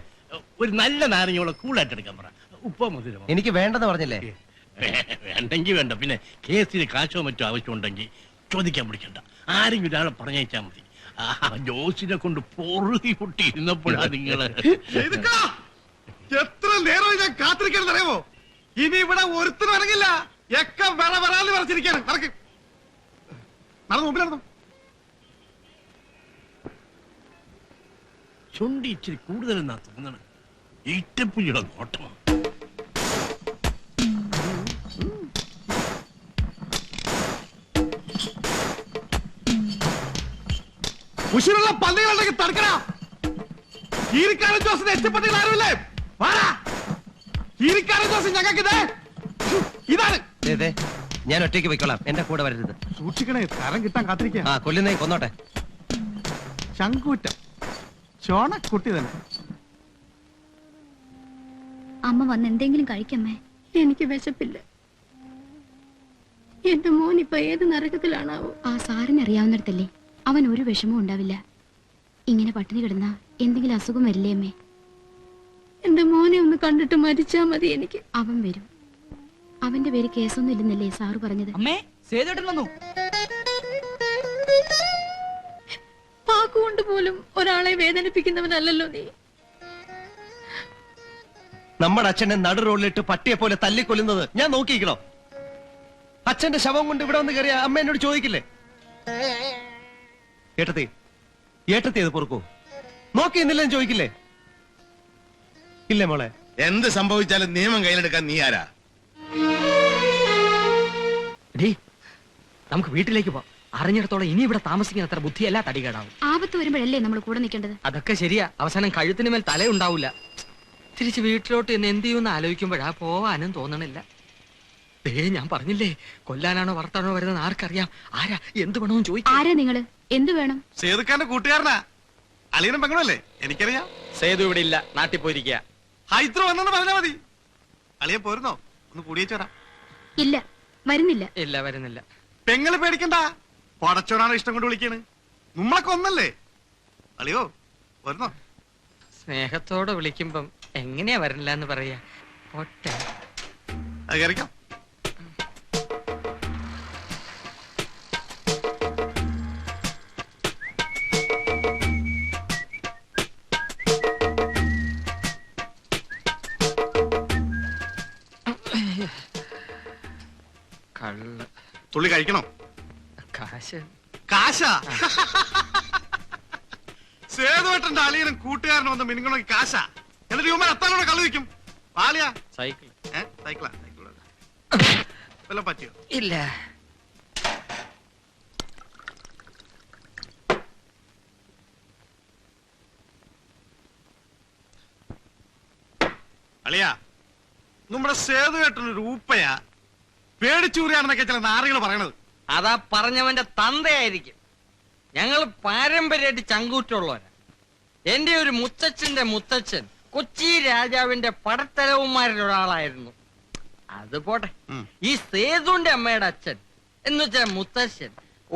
ഒരു നല്ല നാരങ്ങയോടെ കൂളായിട്ട് എടുക്കാൻ പറ. ഉപ്പ മുതിരമോ? എനിക്ക് വേണ്ടെന്ന് പറഞ്ഞില്ലേ? വേണ്ടെങ്കിൽ വേണ്ട. പിന്നെ കേസിന് കാശോ മറ്റോ ആവശ്യമുണ്ടെങ്കിൽ ചോദിക്കാൻ പിടിക്കണ്ട. ആരെങ്കിലും ഒരാളെ പറഞ്ഞയച്ചാൽ മതി. ജോസിനെ കൊണ്ട് പൊറുതി പൊട്ടി ഇരുന്നപ്പോഴാ നിങ്ങള്. എത്ര നേരം ഞാൻ കാത്തിരിക്കണം അറിയാമോ? ഇനി ഇവിടെ ഒരുത്തരും ഇറങ്ങില്ല. ഒക്കെ വരാന്ന് പറഞ്ഞിരിക്കാണ്. നടന്നു മുമ്പിൽ നടന്നു. ചുണ്ടി ഇച്ചിരി കൂടുതലെന്നാ തോന്നണം. ഈറ്റപ്പുലിയുടെ നോട്ടമാണ്. ഉശിരുള്ള പള്ളികളുണ്ടെങ്കിൽ തടുക്കണ. ഈരിക്കാരൻ ജോസിന് എത്തിപ്പെട്ട ആരുമില്ലേ? വാടാ. ഈരിക്കാരൻ ജോസ് ഞങ്ങൾക്ക് ഇതാണ്. ഞാൻ ഒറ്റയ്ക്ക് പോയിക്കോളാം, എന്റെ കൂടെ വരരുത്. സൂക്ഷിക്കണേ, തരം കിട്ടാൻ കാത്തിരിക്കുക. ആ കൊല്ലുന്നേ കൊന്നോട്ടെ. ശങ്കൂറ്റം ചോണക്കുട്ടി തന്നെ. അമ്മ വന്ന് എന്തെങ്കിലും കഴിക്കമ്മേ. എനിക്ക് വിശപ്പില്ല. എന്റെ മോൻ ഇപ്പൊ ഏത് നരകത്തിലാണാവോ? ആ സാറിനറിയാവുന്നിടത്തല്ലേ, അവൻ ഒരു വിഷമവും ഉണ്ടാവില്ല. ഇങ്ങനെ പട്ടിണി കിടന്ന എന്തെങ്കിലും അസുഖം വരില്ലേ അമ്മേ? എന്റെ മോനെ ഒന്ന് കണ്ടിട്ട് മരിച്ചാ മതി എനിക്ക്. അവൻ വരും. അവന്റെ പേര് കേസൊന്നും ഇല്ലെന്നല്ലേ സാറ് പറഞ്ഞത്? അമ്മേ, സേതുവേട്ടൻ വന്നു. വാക്കുകൊണ്ട് പോലും ഒരാളെ വേദനിപ്പിക്കുന്നവനല്ലല്ലോ നീ. നമ്മുടെ അച്ഛനെ നടു റോഡിലിട്ട് പട്ടിയെ പോലെ തല്ലിക്കൊല്ലുന്നത് ഞാൻ നോക്കിയിരിക്കണോ? അച്ഛന്റെ ശവം കൊണ്ട് ഇവിടെ വന്ന് കയറിയ അമ്മ എന്നോട് ചോദിക്കില്ലേ? ഏട്ടത്തി ഏട്ടത്തി അത് പൊറുക്കൂ, നോക്കി എന്നില്ലെന്ന് ചോദിക്കില്ലേ? ഇല്ലേ മോളെ? എന്ത് സംഭവിച്ചാലും നിയമം കയ്യിലെടുക്കാൻ നീ ആരാ? നമുക്ക് വീട്ടിലേക്ക് പോവാം. അറിഞ്ഞിടത്തോളം ഇനി ഇവിടെ താമസിക്കുന്ന അത്ര ബുദ്ധിയല്ല തടികേടാവും. ആപത്ത് വരുമ്പോഴല്ലേ നമ്മൾ കൂടെ നിൽക്കേണ്ടത്? അതൊക്കെ ശരിയാ. അവസാനം കഴുത്തിന് മേൽ തലയുണ്ടാവില്ല. തിരിച്ച് വീട്ടിലോട്ട് എന്ന് എന്ത് ചെയ്യുമെന്ന് ആലോചിക്കുമ്പോഴാ പോവാനും തോന്നണില്ല. ഞാൻ പറഞ്ഞില്ലേ, കൊല്ലാനാണോ വർത്താനോ വരുന്നത് ആർക്കറിയാം. ആരാ എന്ത് വേണമെന്ന് ചോദിക്കും. ആരാ നിങ്ങള്? എന്ത് വേണം? സേതുക്കാരന്റെ കൂട്ടുകാരനാ. അളിയനും പെങ്ങളല്ലേ? എനിക്കറിയാം. സേതു ഇവിടെ ഇല്ല, നാട്ടിൽ പോയിരിക്കുക. ഹൈദ്രോ വന്നെന്ന് പറഞ്ഞാ മതി. അളിയൻ പോരുന്നോ? ഒന്ന് കൂടിയേച്ചോരാ. ഇല്ല, വരുന്നില്ല. ഇല്ല, വരുന്നില്ല. പെങ്ങള് പേടിക്കണ്ട, പടച്ചോനാണ് ഇഷ്ടം കൊണ്ട് വിളിക്കാണ്. നമ്മളൊക്കെ ഒന്നല്ലേ? അളിയോ വരുന്നോ? സ്നേഹത്തോടെ വിളിക്കുമ്പം എങ്ങനെയാ വരണില്ല എന്ന് പറയാ. ഒട്ടെ അത് കയറിക്കാം. കള്ള് തുള്ളി കഴിക്കണോ? കാശ്. കാശാ? സേതുവേട്ടന്റെ അളിയനും കൂട്ടുകാരനും ഒന്ന് മിനുങ്ങണമെങ്കിൽ കാശാ. എന്നിട്ട് ഇവന്മാർ എത്താനോടെ കളി വയ്ക്കും. പാലിയാ? സൈക്കിൾ. സൈക്കിളാ? വല്ലതും പറ്റിയോ? ഇല്ല. അളിയാ, നമ്മുടെ സേതുവേട്ടനൊരു ഊപ്പയാ, പേടിച്ചൂറിയാണെന്നൊക്കെ ചില നാറികൾ പറയണത്. അതാ പറഞ്ഞവന്റെ തന്തയായിരിക്കും. ഞങ്ങൾ പാരമ്പര്യമായിട്ട് ചങ്കൂറ്റുള്ളവരാ. എന്റെ ഒരു മുത്തച്ഛന്റെ മുത്തച്ഛൻ കൊച്ചി രാജാവിന്റെ പടത്തലവന്മാരിൽ ഒരാളായിരുന്നു. അത് പോട്ടെ. ഈ സേതുവിന്റെ അമ്മയുടെ അച്ഛൻ എന്ന് വെച്ചാൽ മുത്തച്ഛൻ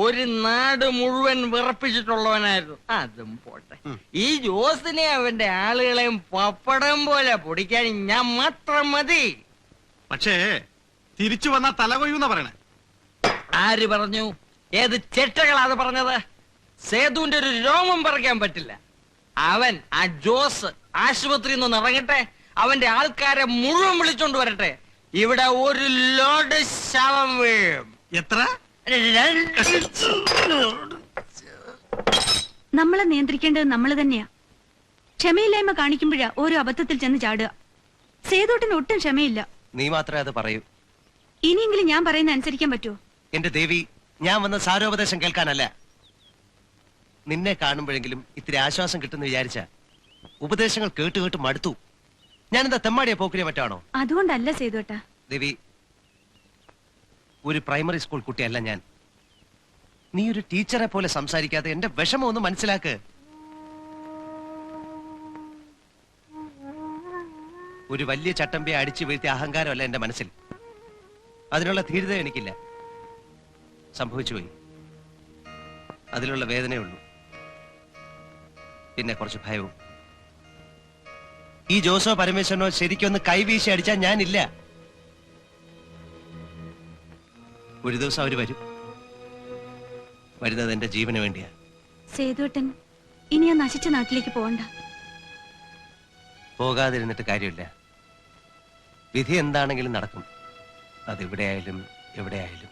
ഒരു നാട് മുഴുവൻ വിറപ്പിച്ചിട്ടുള്ളവനായിരുന്നു. അതും പോട്ടെ. ഈ ജോസിനെ അവന്റെ ആളുകളെയും പപ്പടം പോലെ പൊടിക്കാൻ ഞാൻ മാത്രം മതി. പക്ഷേ തിരിച്ചു വന്ന തലകൊയ്യൂന്നാ പറയണേ. ആര് പറഞ്ഞു? ഏത് ചെറ്റകളാ അത് പറഞ്ഞത്? സേതുവിന്റെ ഒരു രോമം പറിക്കാൻ പറ്റില്ല. അവൻ ആ ജോസ് ആശുപത്രിയിൽ നിന്ന് ഇറങ്ങട്ടെ, അവന്റെ ആൾക്കാരെ മുഴുവൻ വിളിച്ചോണ്ട് വരട്ടെ. ഇവിടെ ഒരു ലോഡ് ശവം വീഴും. എത്ര? നമ്മളെ നിയന്ത്രിക്കേണ്ടത് നമ്മൾ തന്നെയാ. ക്ഷമയില്ലായ്മ കാണിക്കുമ്പോഴാ ഓരോ അബദ്ധത്തിൽ ചെന്ന് ചാടുക. സേതോട്ടിന് ഒട്ടും ക്ഷമയില്ല. നീ മാത്രമേ അത് പറയൂ. ഇനിയെങ്കിലും ഞാൻ പറയുന്ന അനുസരിക്കാൻ പറ്റുമോ? എന്റെ ദേവി, ഞാൻ വന്ന സാരോപദേശം കേൾക്കാനല്ല. നിന്നെ കാണുമ്പോഴെങ്കിലും ഇത്തിരി ആശ്വാസം കിട്ടുമെന്ന് വിചാരിച്ച ഉപദേശങ്ങൾ കേട്ട് കേട്ട് മടുത്തു. ഞാനെന്താ തെമ്മാടിയെ പോക്കിനെ മറ്റാണോ? അതുകൊണ്ടല്ല സേതുവേട്ടാ. ദേവി, ഒരു പ്രൈമറി സ്കൂൾ കുട്ടിയല്ല ഞാൻ. നീ ഒരു ടീച്ചറെ പോലെ സംസാരിക്കാതെ എന്റെ വിഷമം ഒന്ന് മനസ്സിലാക്ക്. ഒരു വലിയ ചട്ടമ്പിയെ അടിച്ചു വീഴ്ത്തിയ അഹങ്കാരമല്ല എന്റെ മനസ്സിൽ. അതിനുള്ള ധീരത എനിക്കില്ല. സംഭവിച്ചുപോയി, അതിലുള്ള വേദനയുള്ളൂ. പിന്നെ കുറച്ച് ഭയവും. ഈ ജോസോ പരമേശ്വരനോ ശരിക്കൊന്ന് കൈവീശി അടിച്ചാൽ ഞാനില്ല. ഒരു ദിവസം അവര് വരും. വരുന്നത് എന്റെ ജീവന് വേണ്ടിയാ. സേതുവേട്ടൻ ഇനി ആ നശിച്ച നാട്ടിലേക്ക് പോകണ്ട. പോകാതിരുന്നിട്ട് കാര്യമില്ല. വിധി എന്താണെങ്കിലും നടക്കും. അതെവിടെയായാലും എവിടെയായാലും.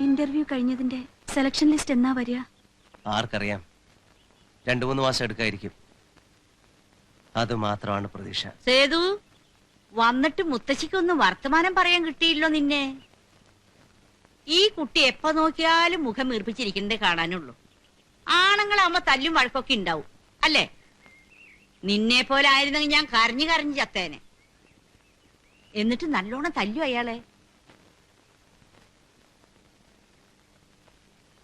ഇന്റർവ്യൂ കഴിഞ്ഞതിന്റെ സെലക്ഷൻ ലിസ്റ്റ് എന്നാ വരിക? ആർക്കറിയാം, 2-3 മാസം എടുക്കായിരിക്കും. അത് മാത്രമാണ് പ്രതീക്ഷ. സേതു, വന്നിട്ട് മുത്തശ്ശിക്കൊന്നും വർത്തമാനം പറയാൻ കിട്ടിയില്ലോ നിന്നെ. ഈ കുട്ടി എപ്പോ നോക്കിയാലും മുഖം വീർപ്പിച്ചിരിക്കുന്നതേ കാണാനുള്ളൂ. ആണുങ്ങളാവുമ്പോ തല്ലും വഴക്കൊക്കെ ഉണ്ടാവും അല്ലേ? നിന്നെ പോലെ ആയിരുന്നെങ്കിൽ ഞാൻ കരഞ്ഞു കരഞ്ഞു ചത്തേനെ. എന്നിട്ട് നല്ലോണം തല്ലു അയാളെ.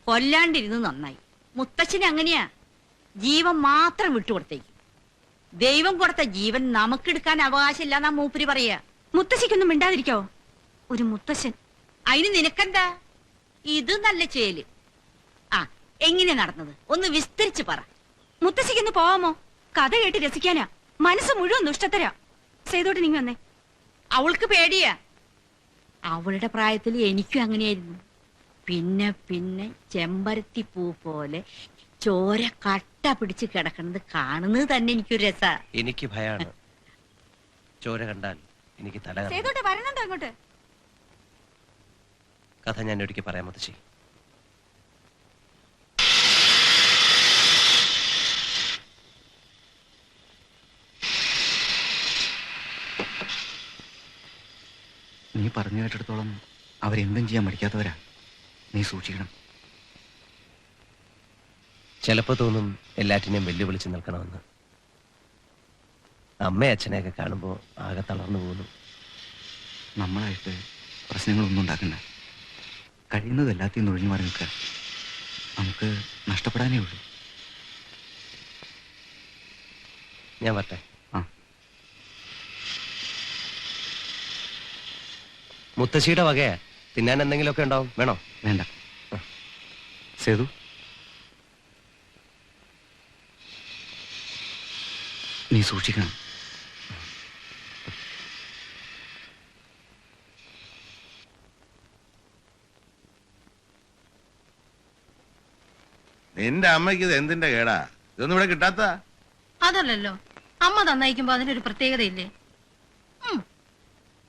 കൊല്ലാണ്ടിരുന്ന് നന്നായി. മുത്തച്ഛന് അങ്ങനെയാ, ജീവൻ മാത്രം വിട്ടുകൊടുത്തേക്കും. ദൈവം കൊടുത്ത ജീവൻ നമുക്കെടുക്കാൻ അവകാശമില്ല എന്നാ മൂപ്പര് പറയാ. മുത്തശ്ശിക്കൊന്നും മിണ്ടാതിരിക്കാവോ? ഒരു മുത്തശ്ശൻ. അതിന് നിനക്കെന്താ? ഇത് നല്ല ചേല്. ആ, എങ്ങനെ നടന്നത് ഒന്ന് വിസ്തരിച്ച് പറ. മുത്തശ്ശിക്കൊന്ന് പോവാമോ? കഥ കേട്ട് രസിക്കാനാ. മനസ്സ് മുഴുവൻ ദുഷ്ടത്തരാ. സേതോട്ട് നീ വന്നേ. അവൾക്ക് പേടിയാ. അവളുടെ പ്രായത്തിൽ എനിക്കും അങ്ങനെയായിരുന്നു. പിന്നെ പിന്നെ ചെമ്പരത്തി പൂ പോലെ ചോര കട്ട പിടിച്ച് കിടക്കുന്നത് കാണുന്നത് തന്നെ എനിക്കൊരു രസാ. എനിക്ക് ഭയാണ്. ചോര കണ്ടാൽ എനിക്ക് തല കറങ്ങും. സേതോട്ട് വരണുണ്ടോ അങ്ങോട്ട്? കഥ ഞാൻ ഒരിക്കൽ പറയാം മുത്തശ്ശി. നീ പറഞ്ഞു കേട്ടിടത്തോളം അവരെന്തും ചെയ്യാൻ മടിക്കാത്തവരാ. നീ സൂക്ഷിക്കണം. ചിലപ്പോ തോന്നും എല്ലാറ്റിനെയും വെല്ലുവിളിച്ച് നിൽക്കണമെന്ന്. അമ്മയും അച്ഛനെയൊക്കെ കാണുമ്പോ ആകെ തളർന്നു പോകുന്നു. നമ്മളായിട്ട് പ്രശ്നങ്ങളൊന്നും ഉണ്ടാക്കണ്ട. കഴിയുന്നത് എല്ലാத்தைയും ഒഴിഞ്ഞു മാറി നിൽക്കുക. നമുക്ക് നഷ്ടപ്പെടാനേ ഉള്ളൂ. ഞാൻ വരട്ടെ. മുത്തശ്ശിയുടെ വകയാ. തിന്നാൻ എന്തെങ്കിലുമൊക്കെ ഉണ്ടാവും. വേണോ? വേണ്ട. സേതു, നീ സൂക്ഷിക്കണം. നിന്റെ അമ്മയ്ക്ക് ഇത് എന്തിന്റെ കേടാ? ഇതൊന്നും ഇവിടെ കിട്ടാത്ത. അതല്ലല്ലോ, അമ്മ തന്നയിക്കുമ്പോ അതിനൊരു പ്രത്യേകതയില്ലേ?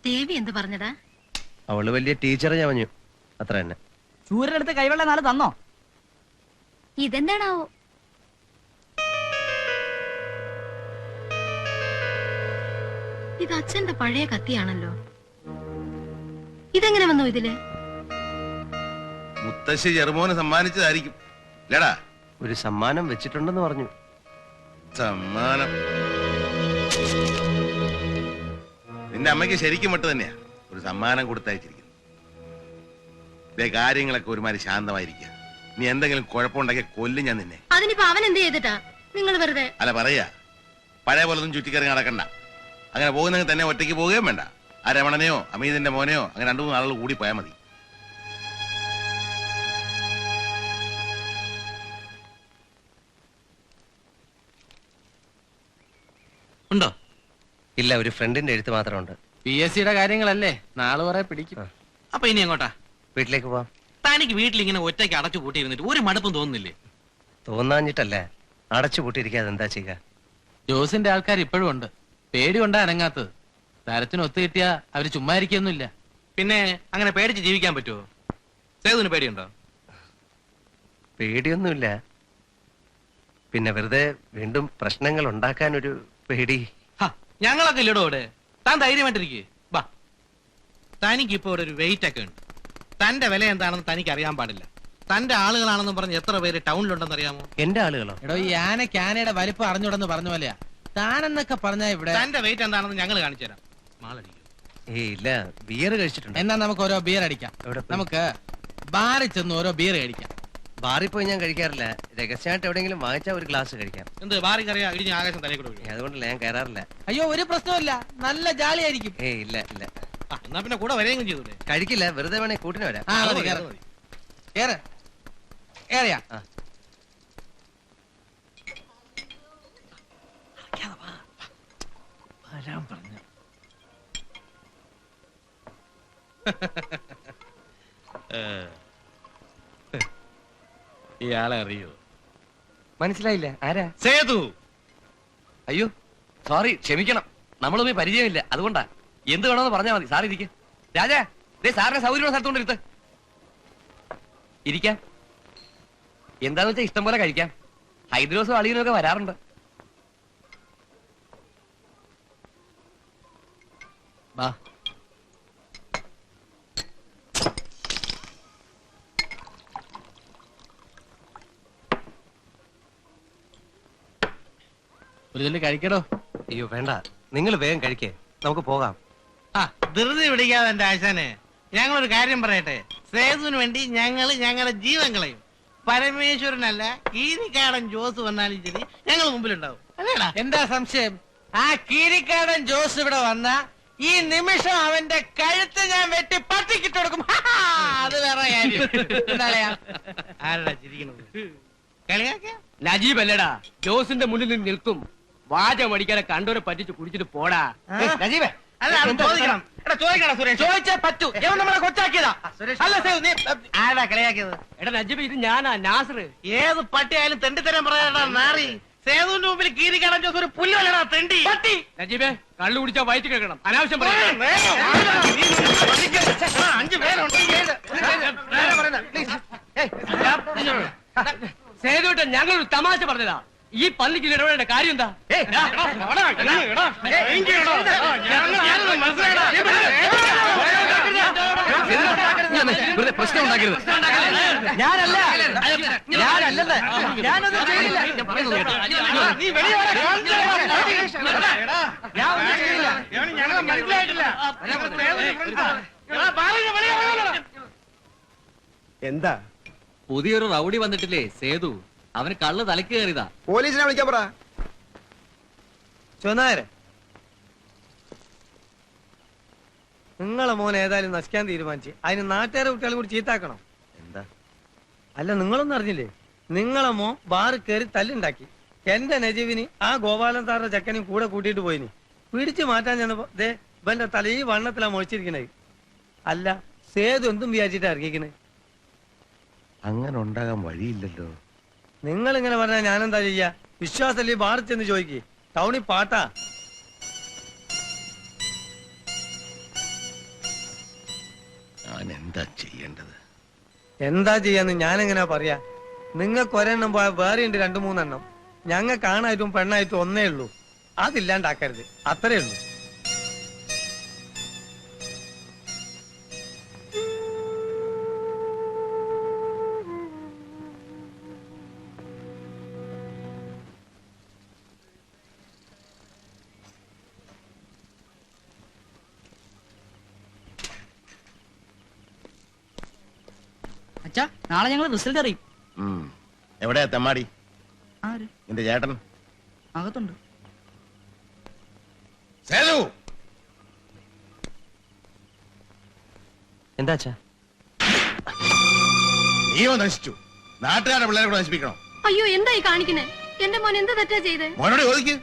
ദേവി എന്ത് പറഞ്ഞടാ? അവള് വലിയ ടീച്ചറെ ചമഞ്ഞു, അത്ര തന്നെ. സൂര്യനടുത്ത് കൈവെള്ള നാള് തന്നോ? ഇതെന്താണാവോ? ഇത് അച്ഛന്റെ പഴയ കത്തിയാണല്ലോ. ഇതെങ്ങനെ വന്നു ഇതില്? മുത്തശ്ശി ചെറുമോന് സമ്മാനിച്ചതായിരിക്കും. ലേടാ, ഒരു സമ്മാനം വെച്ചിട്ടുണ്ടെന്ന് പറഞ്ഞു. സമ്മാനം നിന്റെ അമ്മയ്ക്ക് ശരിക്കും മട്ട് തന്നെയാ ഒരു സമ്മാനം കൊടുത്തയച്ചിരിക്കുന്നു. കാര്യങ്ങളൊക്കെ ഒരുമാതിരി ശാന്തമായിരിക്കുക. നീ എന്തെങ്കിലും കുഴപ്പമുണ്ടാക്കിയ കൊല്ലും ഞാൻ നിന്നെ. അതിനിപ്പോ അവൻ എന്ത് ചെയ്തിട്ടാ? നിങ്ങൾ വെറുതെ അല്ല പറയാ, പഴയ പോലൊന്നും ചുറ്റിക്കറങ്ങി നടക്കണ്ട. അങ്ങനെ പോകുന്നെങ്കിൽ തന്നെ ഒറ്റയ്ക്ക് പോവുകയും വേണ്ട. ആ രമണനെയോ അമീതിന്റെ മോനെയോ അങ്ങനെ 2-3 ആളുകൾ കൂടി പോയാൽ മതി. ഉണ്ടോ? ഇല്ല, ഒരു ഫ്രണ്ടിന്റെ എഴുത്ത് മാത്രമുണ്ട്. PSCയുടെ കാര്യങ്ങളല്ലേ, നാളെ കുറെ പിടിക്കും. അപ്പൊ ഇനി എങ്ങോട്ടാ? വീട്ടിലേക്ക് പോവാം. തനിക്ക് വീട്ടിൽ ഇങ്ങനെ ഒറ്റയ്ക്ക് അടച്ചു പൂട്ടിയിരുന്നിട്ട് ഒരു മടുപ്പും തോന്നുന്നില്ലേ? തോന്നാഞ്ഞിട്ടല്ലേ, അടച്ചു പൂട്ടിയിരിക്കാതെ എന്താ ചെയ്യുക? ജോസിന്റെ ആൾക്കാർ ഇപ്പോഴും ഉണ്ട്. പേടി കൊണ്ടാ അനങ്ങാത്തത്. തരത്തിന് ഒത്തു കിട്ടിയാ അവര് ചുമ്മാ ഇരിക്കൊന്നുമില്ല. പിന്നെ അങ്ങനെ പേടിച്ച് ജീവിക്കാൻ പറ്റുമോ? സേതുവിന് പേടിയുണ്ടോ? പേടിയൊന്നുമില്ല, പിന്നെ വെറുതെ വീണ്ടും പ്രശ്നങ്ങൾ ഉണ്ടാക്കാനൊരു പേടി. ഞങ്ങളൊക്കെ ഇല്ലടോ ഇവിടെ. താൻ ധൈര്യമായിട്ടിരിക്കേ. ബാ, തനിക്ക് ഇപ്പൊ ഇവിടെ ഒരു വെയിറ്റ് ഒക്കെ ഉണ്ട്. തന്റെ വില എന്താണെന്ന് തനിക്ക് അറിയാൻ പാടില്ല. തന്റെ ആളുകളാണെന്ന് പറഞ്ഞ് എത്ര പേര് ടൗണിലുണ്ടെന്ന് അറിയാമോ? എന്റെ ആളുകളോ? എടോ, ഈ ആനയ്ക്ക് ആനയുടെ വലിപ്പം അറിഞ്ഞുടന്ന് പറഞ്ഞ പോലെയാ താനെന്നൊക്കെ പറഞ്ഞാ ഇവിടെ. തന്റെ വെയിറ്റ് എന്താണെന്ന് ഞങ്ങൾ കാണിച്ചു തരാം. മാളടിക്കും. ഇല്ല, ബിയർ കഴിച്ചിട്ടുണ്ട്. എന്നാ നമുക്ക് ഓരോ ബിയർ അടിക്കാം. നമുക്ക് ബാറിൽ ചെന്ന് ഓരോ ബിയർ കഴിക്കാം. ബാറിൽ പോയി ഞാൻ കഴിക്കാറില്ല. രഹസ്യമായിട്ട് എവിടെയെങ്കിലും വാങ്ങിച്ചാൽ ഒരു ഗ്ലാസ് കഴിക്കാം. എന്ത് ബാറി കറിയാ ഇടിഞ്ഞ ആകാശം തലേ കൂടെ വീഴും. അതുകൊണ്ടല്ല ഞാൻ കയറാറില്ല. അയ്യോ, ഒരു പ്രശ്നമില്ല, നല്ല ജാളിയായിരിക്കും. ഇല്ല ഇല്ല, എന്നാ പിന്നെ കൂടെ വരെയെങ്കിലും ചെയ്തൂടെ? കഴിക്കില്ല, വെറുതെ വേണേ കൂട്ടിന് വരാം. ഏറിയാ പറഞ്ഞു. ഇയാളെ അറിയോ? മനസ്സിലായില്ല. ആരാ? സേതു. അയ്യോ സോറി, ക്ഷമിക്കണം. നമ്മളുമായി പരിചയമില്ല, അതുകൊണ്ടാ. എന്ത് വേണമെന്ന് പറഞ്ഞാൽ മതി. സാർ ഇരിക്കും. രാജാ, സാറിനെ സൗകര്യമുള്ള സ്ഥലത്തോണ്ടിരുത്ത്. ഇരിക്കാം. എന്താന്ന് വെച്ചാൽ ഇഷ്ടം പോലെ കഴിക്കാം. ഹൈദ്രോസും അളിയനും ഒക്കെ വരാറുണ്ട്. വാ. ഒരു തുള്ളി കഴിക്കടോ. അയ്യോ വേണ്ട, നിങ്ങൾ വേഗം കഴിക്കേ, നമുക്ക് പോകാം. ആ ധൃതി പിടിക്കാതെ എന്റെ ആശാനെ, ഞങ്ങളൊരു കാര്യം പറയട്ടെ. സേതുവിന് വേണ്ടി ഞങ്ങളുടെ ജീവൻ കളയും. പരമേശ്വരനല്ല കീരിക്കാടൻ ജോസ് വന്നാലും ശരി ഞങ്ങൾ മുമ്പിലുണ്ടാവും. അല്ലേടാ? എന്താ സംശയം? ആ കീരിക്കാടൻ ജോസ് ഇവിടെ വന്ന ഈ നിമിഷം അവന്റെ കഴുത്ത് ഞാൻ വെട്ടി പട്ടിക്കിട്ട് കൊടുക്കും. അത് വേറെ കാര്യം. എന്താളയാ? ആരടാ ചിരിക്കണത്? കളിയാക്കിയ നജീബ് അല്ലടാ, ജോസിന്റെ മുന്നിൽ നിന്ന് നിൽക്കും. വാചം അടിക്കാതെ കണ്ടോരെ പറ്റിച്ച് കുടിച്ചിട്ട് പോടാ. നജീബേ, അല്ല അത് ചോദിക്കണം. എടാ ചോദിക്കണം സുരേഷ്. ചോദിച്ചേ പറ്റൂ. ഇവൻ നമ്മളെ കൊച്ചാക്കിയതാ. അല്ല സേവ്, നീ ആരടാ കളിയാക്കിയത്? എടാ നജീബ്, ഇത് ഞാനാ നാസർ. ഏത് പട്ടിയായാലും തെണ്ടിത്തരം പറയാനാ നാറി. സേതുവിന്റെ മുമ്പിൽ കീരിക്കാടൻ ജോസ് ഒരു പുല്ലല്ലടാ തെണ്ടി. പട്ടി നജീബേ, കള്ളു കുടിച്ചാ വയറ്റ് കേൾക്കണം. അനാവശ്യം പറയാം. 5 പേരുണ്ട്. സേതുട്ടൻ, ഞങ്ങളൊരു തമാശ പറഞ്ഞതാ. ഈ പള്ളിക്ക് ഇടപെടേണ്ട കാര്യം എന്താ? പ്രശ്നം ഉണ്ടാക്കരുത്. ഞാനല്ല, ഞാനല്ലെന്ന്, ഞാനൊന്നും ചെയ്യില്ല. നീ വെളിയെ വരാ. ഞാൻ ഒന്നും ചെയ്യില്ല. ഞങ്ങളെ മനസ്സിലായിട്ടില്ല. എന്താ പുതിയൊരു റൗഡി വന്നിട്ടില്ലേ സേതു, അവന് കള്ള് തലക്ക് കയറിയതാ. പോലീസിനെ വിളിക്കാൻ പറ. ചുവന്നാരെ, നിങ്ങളെ മോൻ ഏതായാലും നശിക്കാൻ തീരുമാനിച്ച് അതിന് നാട്ടുകാരെ കുട്ടികളെ കൂടി ചീത്താക്കണം. എന്താ? അല്ല, നിങ്ങളൊന്നും അറിഞ്ഞില്ലേ? നിങ്ങളെ മോൻ ബാറ് കയറി തല്ലുണ്ടാക്കി. എന്റെ നജീബിന് ആ ഗോപാലൻ സാറിന്റെ ചെക്കനും കൂടെ കൂട്ടിയിട്ട് പോയിനി. പിടിച്ചു മാറ്റാൻ ചെന്നപ്പോ ദേ ഇവന്റെ തല ഈ വണ്ണത്തിലാ മുഴിച്ചിരിക്കണേ. അല്ല, സേതു എന്തും വിചാരിച്ചിട്ടാ ഇറങ്ങിക്കണേ. അങ്ങനെ ഉണ്ടാകാൻ വഴിയില്ലല്ലോ. നിങ്ങൾ ഇങ്ങനെ പറഞ്ഞാൽ ഞാനെന്താ ചെയ്യാ? വിശ്വാസല്ലേ ബാറിൽ ചെന്ന് ചോദിക്ക്. ടൗണിൽ പാട്ടാ. ഞാൻ എന്താ ചെയ്യേണ്ടത്? എന്താ ചെയ്യാന്ന് ഞാനെങ്ങനെയാ പറയാ? നിങ്ങൾക്ക് ഒരെണ്ണം പോയാൽ വേറെ ഉണ്ട് 2-3 എണ്ണം. ഞങ്ങൾക്ക് ആണായിട്ടും പെണ്ണായിട്ടും ഒന്നേ ഉള്ളൂ. അതില്ലാണ്ടാക്കരുത്, അത്രേ ഉള്ളൂ. അച്ഛാ, നാളെ ഞങ്ങൾ റിസൾട്ട് അറിയും. എവിടെയാ തെമ്മാടി? ആര്? നിന്റെ ചേട്ടൻ അകത്തുണ്ട്. സേതു, എന്താ അച്ഛാ? നീയോ നശിച്ചു, നാട്ടുകാരുടെ പിള്ളേരെ കൂടെ നശിപ്പിക്കണം. അയ്യോ, എന്തായി കാണിക്കണേ? എന്റെ മോൻ എന്താ തെറ്റാ ചെയ്തേ? മോനോട് ചോദിക്ക്.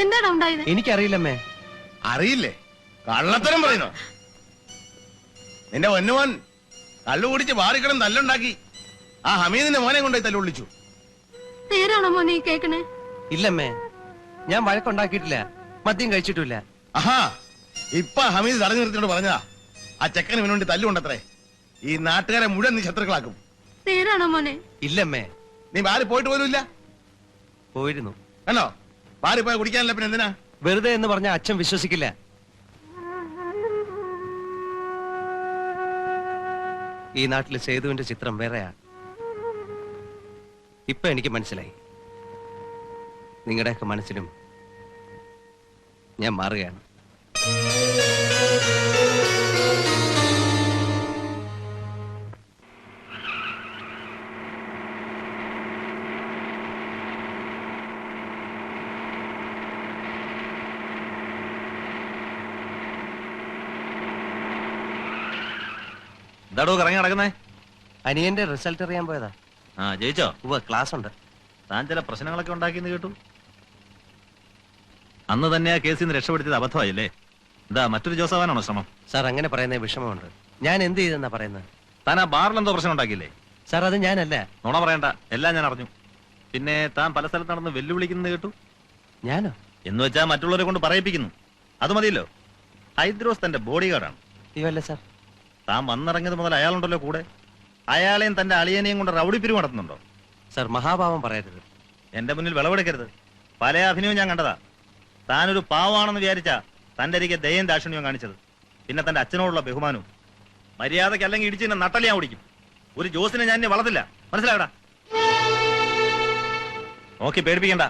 എന്താണ് ഉണ്ടായത്? എനിക്കറിയില്ലമ്മേ. അറിയില്ലേ? കള്ളത്തരം പറയുന്നോ? നിന്റെ ഒന്നുമോൻ കള്ളു കുടിച്ച് ബാറിക്കണം തല്ലുണ്ടാക്കി. ആ ഹമീദിന്റെ മോനെ കൊണ്ടുപോയി തല്ലുള്ളിച്ചു. നേരാണോ മോനെ ഈ കേക്കണേ? ഇല്ലമ്മേ, ഞാൻ വഴക്കുണ്ടാക്കിയിട്ടില്ല, മദ്യം കഴിച്ചിട്ടില്ല. ആഹാ, ഇപ്പൊ ഹമീദ് തടഞ്ഞു നിർത്തിയോണ്ട് പറഞ്ഞതാ ആ ചെക്കന് ഇവന് വേണ്ടി തല്ലുകൊണ്ടത്രേ. ഈ നാട്ടുകാരെ മുഴുവൻ നീ ശത്രുക്കളാക്കും. നേരാണോ മോനെ? ഇല്ലമ്മേ. നീ ബാറി പോയിട്ട് പോലും ഇല്ല? പോയിരുന്നു. കണ്ടോ, ബാറി പോയി കുടിക്കാനല്ല പിന്നെ എന്തിനാ? വെറുതെ എന്ന് പറഞ്ഞ അച്ഛൻ വിശ്വസിക്കില്ല. ഈ നാട്ടിലെ സേതുവിന്റെ ചിത്രം വേറെയാ. ഇപ്പൊ എനിക്ക് മനസ്സിലായി. നിങ്ങളുടെയൊക്കെ മനസ്സിലും ഞാൻ മാറുകയാണ്. എന്താടോ കറങ്ങി നടക്കുന്നേ? അനിയന്റെ റിസൾട്ട് അറിയാൻ പോയതാ. ആ, ജയിച്ചോ? ക്ലാസ് ഉണ്ട്. താൻ ചില പ്രശ്നങ്ങളൊക്കെ ഉണ്ടാക്കിയെന്ന് കേട്ടു. അന്ന് തന്നെ ആ കേസിൽ നിന്ന് രക്ഷപ്പെടുത്തിയത് അബദ്ധമായില്ലേ? എന്താ മറ്റൊരു ജോസഫാനാണോ ശ്രമം? സാർ അങ്ങനെ പറയുന്ന വിഷമമുണ്ട്. ഞാൻ എന്ത് ചെയ്തെന്നാ പറയുന്നത്? താൻ ആ ബാറിൽ എന്തോ പ്രശ്നം ഉണ്ടാക്കിയില്ലേ? സാർ അത് ഞാനല്ല. നുണ പറയണ്ട, എല്ലാം ഞാൻ അറിഞ്ഞു. പിന്നെ താൻ പല സ്ഥലത്ത് നടന്ന് വെല്ലുവിളിക്കുന്നത് കേട്ടു. ഞാനോ? എന്ന് വെച്ചാൽ മറ്റുള്ളവരെ കൊണ്ട് പറയിപ്പിക്കുന്നു. അത് മതിയല്ലോ. ഹൈദ്രോസ് തന്റെ ബോഡി ഗാർഡാണ്. ഇവല്ല സാർ. താൻ വന്നിറങ്ങിയത് മുതൽ അയാളുണ്ടല്ലോ കൂടെ. അയാളെയും തന്റെ അളിയനെയും കൊണ്ട് റൗഡി പിരിവ് നടത്തുന്നുണ്ടോ? സാർ, മഹാഭാവം പറയരുത്. എന്റെ മുന്നിൽ വിളവെടുക്കരുത്. പല അഭിനയവും ഞാൻ കണ്ടതാ. താനൊരു പാവമാണെന്ന് വിചാരിച്ചാ തന്റെ അരികെ ദയം ദാക്ഷിണ്യവും കാണിച്ചത്. പിന്നെ തന്റെ അച്ഛനോടുള്ള ബഹുമാനവും. മര്യാദയ്ക്ക് അല്ലെങ്കിൽ ഇടിച്ച് എന്നെ നട്ടല് ഞാൻ ഓടിക്കും. ഒരു ജോസിനെ ഞാൻ ഇനി വളർത്തില്ല, മനസ്സിലായടാ? നോക്കി പേടിപ്പിക്കണ്ട.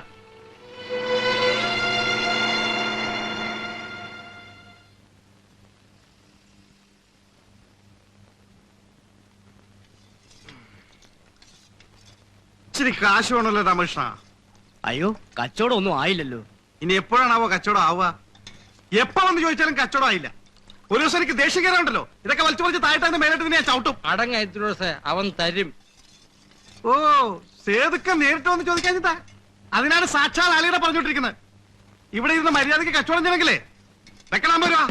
ഇച്ചിരി കാശ് വേണമല്ലോ രാമകൃഷ്ണ. അയ്യോ, കച്ചവടം ഒന്നും ആയില്ലല്ലോ. ഇനി എപ്പോഴാണാവോ കച്ചവടം ആവുക? എപ്പോ വന്ന് ചോദിച്ചാലും കച്ചവടം ആയില്ല. ഒരു ദിവസം എനിക്ക് ദേഷ്യം കയറുണ്ടല്ലോ, ഇതൊക്കെ വലിച്ചു വലിച്ച് താഴ്ത്താന്ന് മേലിട്ട് ഞാൻ ചവിട്ടും. അടങ്ങ അവൻ തരും. ഓ, സേതുക്ക നേരിട്ട് വന്ന് ചോദിക്കാഞ്ഞിട്ടാ? അതിനാണ് സാക്ഷാൽ ആളിയുടെ പറഞ്ഞോണ്ടിരിക്കുന്നത്. ഇവിടെ ഇരുന്ന് മര്യാദക്ക് കച്ചവടം ചെയ്യണമെങ്കിലേ വെക്കണം വരുവാ.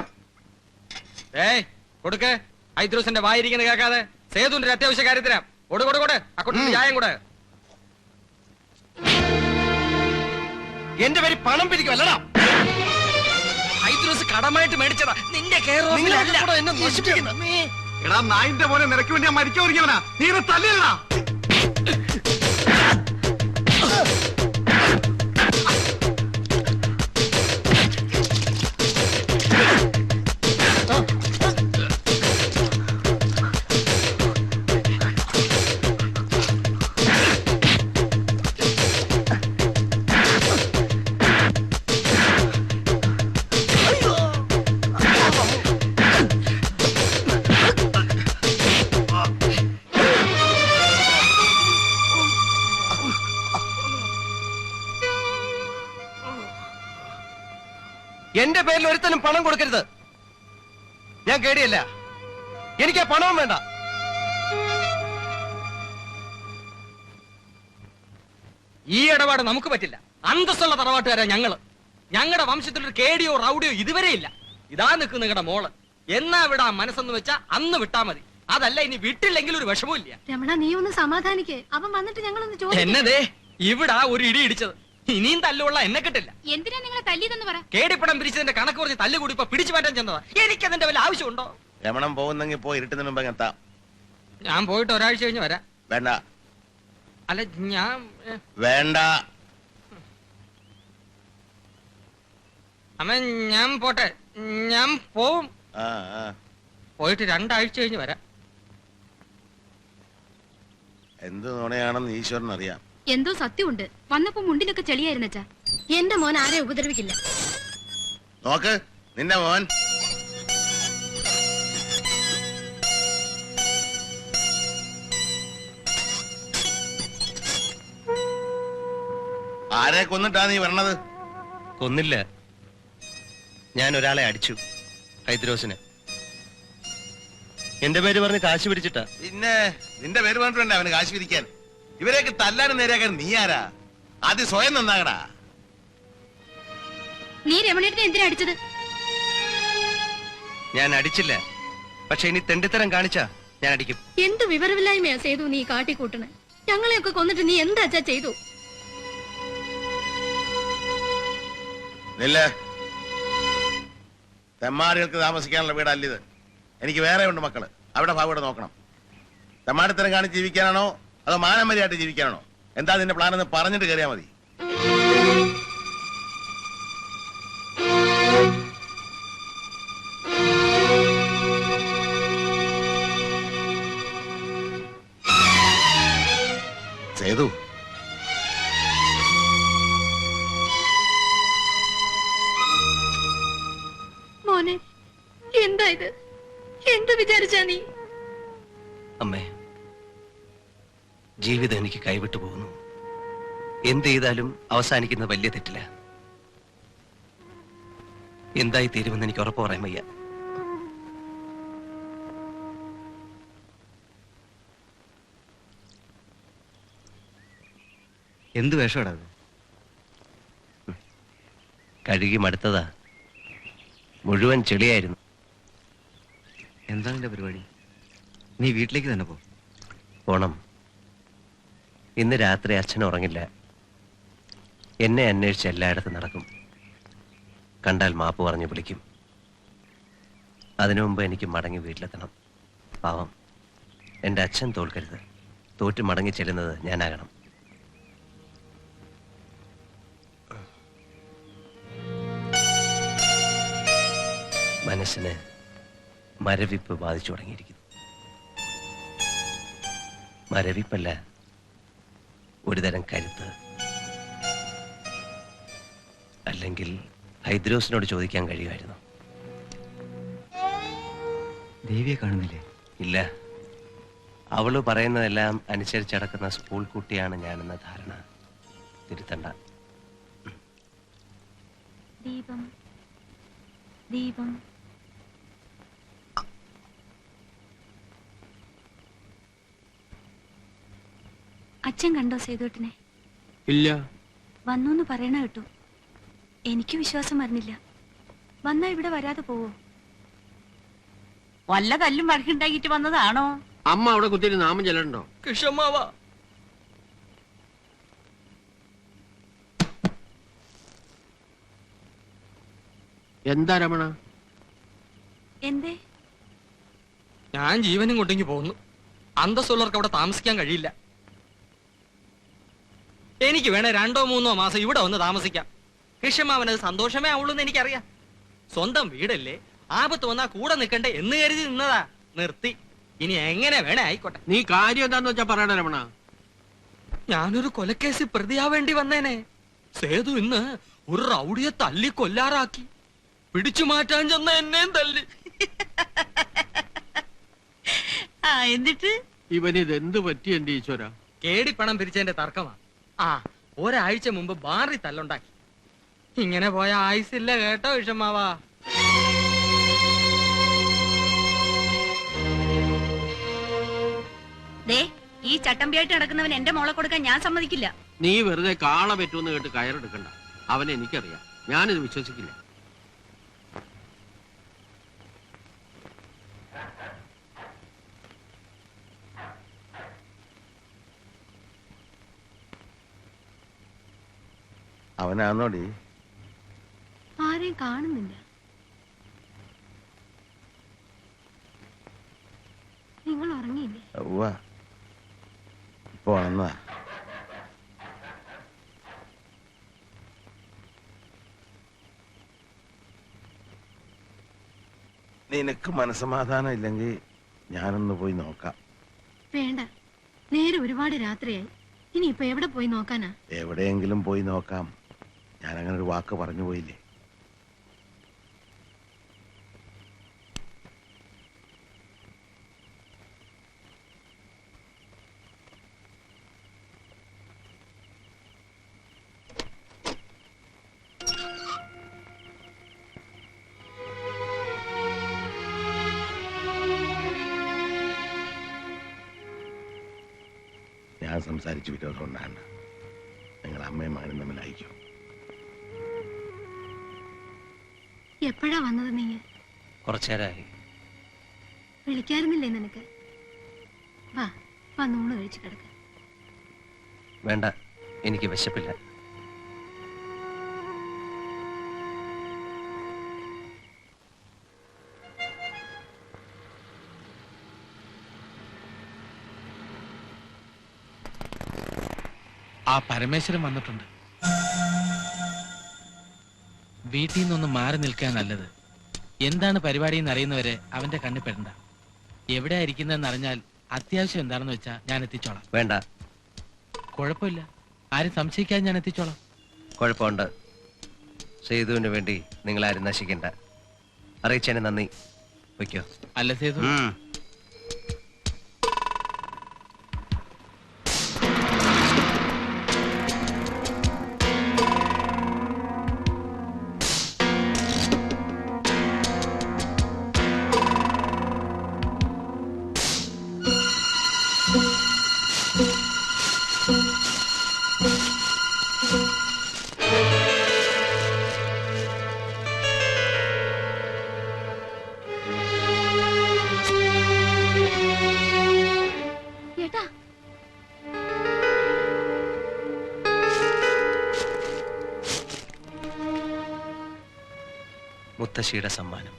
കൊടുക്ക്. ഐദ്രൂസിന്റെ വായിരിക്കുന്നത് കേൾക്കാതെ സേതുവിന്റെ ഒരു അത്യാവശ്യ കാര്യത്തിനാ. കൊടു അക്കൗണ്ടിൽ ചായം കൂടെ. എന്റെ പേര് പണം പിരിക്കുമല്ലടാ. ഐദ്രൂസ് കടമായിട്ട് മേടിച്ചതാ. നിന്റെ എടാ നായിന്റെ പോലെ നിനക്ക് വേണ്ടി ഞാൻ മരിക്കാൻ ഒരുങ്ങിയവനാ. നീ ഇത് തല്ലിയല്ലടാ. എന്റെ പേരിൽ ഒരുത്തനും പണം കൊടുക്കരുത്. ഞാൻ കേടിയല്ല, എനിക്ക് ആ പണവും വേണ്ട. ഈ ഇടപാട് നമുക്ക് പറ്റില്ല. അന്തസ്സുള്ള തറവാട്ടുകാരാ ഞങ്ങളുടെ വംശത്തിലൊരു കേടിയോ റൗഡിയോ ഇതുവരെ ഇല്ല. ഇതാ നിൽക്കും നിങ്ങളുടെ മോള്. എന്നാ വിടാ മനസ്സെന്ന് വെച്ചാ അന്ന് വിട്ടാ മതി. അതല്ല ഇനി വിട്ടില്ലെങ്കിൽ ഒരു വിഷമവും ഇല്ല. രമണ, നീ ഒന്ന് സമാധാനിക്കേ. അവൻ വന്നിട്ട് ഞങ്ങളൊന്ന് ചോദിക്കും. എന്നതേ ഇവിടാ ഒരു ഇടി ഇടിച്ചത്. ഇനിയും തല്ലുള്ള എന്നെ കിട്ടില്ല. എന്തിനാ നിങ്ങളെ തല്ലിയതെന്ന് പറ. കേടിപ്പണം പിരിച്ചതിന്റെ കണക്ക് കുറച്ച് തല്ലുകൂടി ഇപ്പൊ പിടിച്ചു മാറ്റാൻ ചെന്നതാ. എനിക്കതിന്റെ വല്ല ആവശ്യമുണ്ടോ? രമണം പോകുന്നെങ്കിൽ പോയി ഇരുട്ടുന്നതിന് മുമ്പ് എത്താം. ഞാൻ പോയിട്ട് ഒരാഴ്ച കഴിഞ്ഞ് വരാം. വേണ്ട. അല്ല ഞാൻ വേണ്ട. അമ്മ ഞാൻ പോട്ടെ. ഞാൻ പോവും. ആ പോയിട്ട് 2 ആഴ്ച കഴിഞ്ഞ് വരാം. എന്ത് നുണയാണെന്ന് ഈശ്വരൻ അറിയാം. എന്തോ സത്യമുണ്ട്. വന്നപ്പോ മുണ്ടിലൊക്കെ ചെളിയായിരുന്നച്ചാ. എന്റെ മോൻ ആരെ ഉപദ്രവിക്കില്ല. നോക്ക് നിന്റെ മോൻ. ആരെ കൊന്നിട്ടാ നീ വരണത്? കൊന്നില്ല, ഞാൻ ഒരാളെ അടിച്ചു, ഹൈദ്രോസിനെ. എന്റെ പേര് പറഞ്ഞ് കാശ് പിടിച്ചിട്ടാ. പിന്നെ നിന്റെ പേര് പറഞ്ഞിട്ടുണ്ട് അവന് കാശ് പിരിക്കാൻ. ഇവരെയൊക്കെ തല്ലാനും നേരെയാക്കാൻ നീ ആരാ? ആദ്യം സ്വയം നന്നാകടാ. നീ രമണിയുടെ എന്തിനാ അടിച്ചത്? ഞാൻ അടിച്ചില്ല, പക്ഷെ ഇനി തെണ്ടിത്തരം കാണിച്ചാ ഞാൻ അടിക്കും. എന്ത് വിവരമില്ലായ്മയാ സേതു നീ കാട്ടിക്കൂട്ടണേ. ഞങ്ങളെയൊക്കെ കൊന്നിട്ട് നീ എന്താച്ചാ ചെയ്തു? നില്ല, തെമ്മാടികൾക്ക് താമസിക്കാനുള്ള വീടല്ലിത്. എനിക്ക് വേറെ ഉണ്ട് മക്കള്. അവിടെ ഭാവോടെ നോക്കണം. തെമ്മാടിത്തരം കാണിച്ച് ജീവിക്കാനാണോ അതോ മാനമര്യാദയായിട്ട് ജീവിക്കാനാണോ? എന്താ നിന്റെ പ്ലാൻ എന്ന് പറഞ്ഞിട്ട് കയറിയാ മതി. സേതു, മോനെ, എന്താ ഇത്? എന്ത് വിചാരിച്ചാ നീ? അമ്മേ, ജീവിതം എനിക്ക് കൈവിട്ടു പോകുന്നു. എന്ത് ചെയ്താലും അവസാനിക്കുന്ന വലിയ തെറ്റില്ല. എന്തായി തീരുമെന്ന് എനിക്ക് ഉറപ്പ് പറയാൻ വയ്യ. എന്ത് വേഷമാടാ അത്? കഴുകി മടുത്തതാ, മുഴുവൻ ചെളിയായിരുന്നു. എന്താ നിന്റെ പരിപാടി? നീ വീട്ടിലേക്ക് തന്നെ പോ. പോണം. ഇന്ന് രാത്രി അച്ഛൻ ഉറങ്ങില്ല. എന്നെ അന്വേഷിച്ച് എല്ലായിടത്തും നടക്കും. കണ്ടാൽ മാപ്പ് പറഞ്ഞു വിളിക്കും. അതിനു മുമ്പ് എനിക്ക് മടങ്ങി വീട്ടിലെത്തണം. പാവം, എൻ്റെ അച്ഛൻ തോൽക്കരുത്. തോറ്റ് മടങ്ങി ചെല്ലുന്നത് ഞാനാകണം. മനസ്സിന് മരവിപ്പ് ബാധിച്ചു തുടങ്ങിയിരിക്കുന്നു. മരവിപ്പല്ല, ഒരുതരം കരുത്ത്. അല്ലെങ്കിൽ ഹൈദ്രോസിനോട് ചോദിക്കാൻ കഴിയുമായിരുന്നു. ദേവിയെ കാണുന്നില്ലേ? ഇല്ല. അവള് പറയുന്നതെല്ലാം അനുസരിച്ചടക്കുന്ന സ്കൂൾ കുട്ടിയാണ് ഞാനെന്ന ധാരണ തിരുത്തണ്ട. ദീപം ദീപം അച്ഛൻ കണ്ടോ സേതുവേട്ടനെ? ഇല്ല. വന്നു പറയണ കേട്ടു. എനിക്ക് വിശ്വാസം വരുന്നില്ല. വന്നാ ഇവിടെ വരാതെ പോവോ? വല്ല തല്ലും വഴക്കുണ്ടാക്കിട്ട് വന്നതാണോ? അമ്മ അവിടെ കുത്തിരി നാമം ചെല്ലണ്ടോ? കിഷമ്മാവ, എന്താ രമണ? എന്തേ? ഞാൻ ജീവനും കൊണ്ടെങ്കിൽ പോകുന്നു. അന്തസ്സുള്ളവർക്ക് അവിടെ താമസിക്കാൻ കഴിയില്ല. എനിക്ക് വേണേ 2-3 മാസം ഇവിടെ വന്ന് താമസിക്കാം. കിഷമ്മാവനത് സന്തോഷമേ ആവുള്ളൂ എന്ന് എനിക്കറിയാം. സ്വന്തം വീടല്ലേ, ആപത്ത് വന്നാ കൂടെ നിൽക്കണ്ടേ എന്ന് കരുതി നിന്നതാ. നിർത്തി. ഇനി എങ്ങനെ വേണേ ആയിക്കോട്ടെ. നീ കാര്യം എന്താന്ന് വെച്ചാ പറയണ രമണ. ഞാനൊരു കൊലക്കേസിൽ പ്രതിയാവേണ്ടി വന്നേനെ. സേതു ഇന്ന് ഒരു റൗഡിയെ തല്ലി കൊല്ലാറാക്കി. പിടിച്ചു മാറ്റാൻ ചെന്ന എന്നെയും തല്ലി. എന്നിട്ട് ഇവനിത് എന്ത് പറ്റി എന്റെ ഈശ്വര? കേടിപ്പണം പിരിച്ചതിന്റെ തർക്കമാ. ഒരാഴ്ച മുമ്പ് ബാറി തല്ലുണ്ടാക്കി. ഇങ്ങനെ പോയ ആയുസില്ല കേട്ടോ വിഷമാവാ. ദേ, ഈ ചട്ടമ്പിയായിട്ട് നടക്കുന്നവൻ എന്റെ മോളെ കൊടുക്കാൻ ഞാൻ സമ്മതിക്കില്ല. നീ വെറുതെ കാള പറ്റുമെന്ന് കേട്ട് കയറെടുക്കണ്ട. അവനെ എനിക്കറിയാം. ഞാനിത് വിശ്വസിക്കില്ല. അവനാന്നോടി? ആരെയും കാണുന്നില്ല. നിങ്ങൾ ഉറങ്ങിയില്ലേ? ഇപ്പൊ വന്നതാ. നിനക്ക് മനസമാധാനം ഇല്ലെങ്കിൽ ഞാനൊന്ന് പോയി നോക്കാം. വേണ്ട, നേരെ ഒരുപാട് രാത്രിയായി. ഇനി ഇപ്പൊ എവിടെ പോയി നോക്കാനാ? എവിടെയെങ്കിലും പോയി നോക്കാം. ഞാനങ്ങനെ ഒരു വാക്ക് പറഞ്ഞു പോയില്ലേ. ഞാൻ സംസാരിച്ച് വിരോധം ഉണ്ടാകണ്ട. നിങ്ങൾ അമ്മയും മകനും തമ്മിൽ അയക്കും. എപ്പോഴാ വന്നത് നീ? കുറച്ചേരായി. വിളിക്കാറുന്നില്ലേ നിനക്ക്? വാ, വന്നൂണ് കഴിച്ചു കിടക്ക. വേണ്ട, എനിക്ക് വിശപ്പില്ല. ആ പരമേശ്വരൻ വന്നിട്ടുണ്ട്. വീട്ടിൽ നിന്നൊന്ന് മാറി നിൽക്കാൻ നല്ലത്. എന്താണ് പരിപാടി എന്ന് അറിയുന്നവരെ അവന്റെ കണ്ണിൽ പെടണ്ട. എവിടെയാ ഇരിക്കുന്നതെന്ന് അറിഞ്ഞാൽ അത്യാവശ്യം എന്താണെന്ന് വെച്ചാൽ ഞാൻ എത്തിച്ചോളാം. വേണ്ട, കുഴപ്പമില്ല. ആരും സംശയിക്കാതെ ഞാൻ എത്തിച്ചോളാം. കുഴപ്പമുണ്ട്. സേതുവിന് വേണ്ടി നിങ്ങളാരും നശിക്കണ്ട. അറിയിച്ചതിന് നന്ദി. വയ്ക്കോ. അല്ല സേതു, മുത്തശ്ശിയുടെ സമ്മാനം.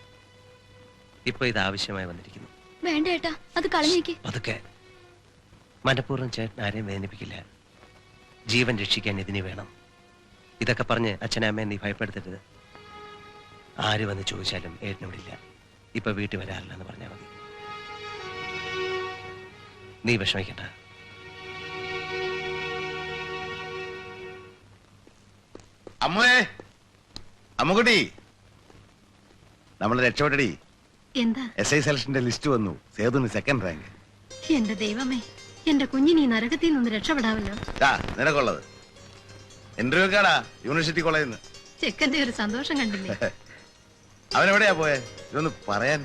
ഇപ്പൊ ഇത് ആവശ്യമായി വന്നിരിക്കുന്നു. വേണ്ട ഏട്ടാ, അത് കളഞ്ഞേക്ക്. അതൊക്കെ മനഃപൂർവ്വം ചേട്ടൻ ആരെയും വേദനിപ്പിക്കില്ല. ജീവൻ രക്ഷിക്കാൻ ഇതിന് വേണം. ഇതൊക്കെ പറഞ്ഞ് അച്ഛനമ്മയെ നീ ഭയപ്പെടുത്തരുത്. ആര് വന്ന് ചോദിച്ചാലും ഏട്ടനോടില്ല. ഇപ്പൊ വീട്ടിൽ വരാറില്ലെന്ന് പറഞ്ഞാൽ മതി. നീ വിഷമിക്കണ്ട. അമ്മേ, അമ്മുകുട്ടി, നമ്മൾ രക്ഷപ്പെട്ടടി. എന്താ? SI സെലക്ഷന്റെ ലിസ്റ്റ് വന്നു. സേതുന് 2nd റാങ്ക്. എന്റെ ദൈവമേ, എന്റെ കുഞ്ഞിന് ഈ നരകത്തിൽ നിന്ന് രക്ഷപ്പെടാമല്ലോ. നിനക്കുള്ളത് ഇന്റർവ്യൂ കാടാ യൂണിവേഴ്സിറ്റി കോളേജിൽ നിന്ന്. ചെക്കന്റെ ഒരു സന്തോഷം കണ്ടില്ലേ? അവനെവിടെയാ പോയെ? ഇതൊന്ന് പറയാൻ.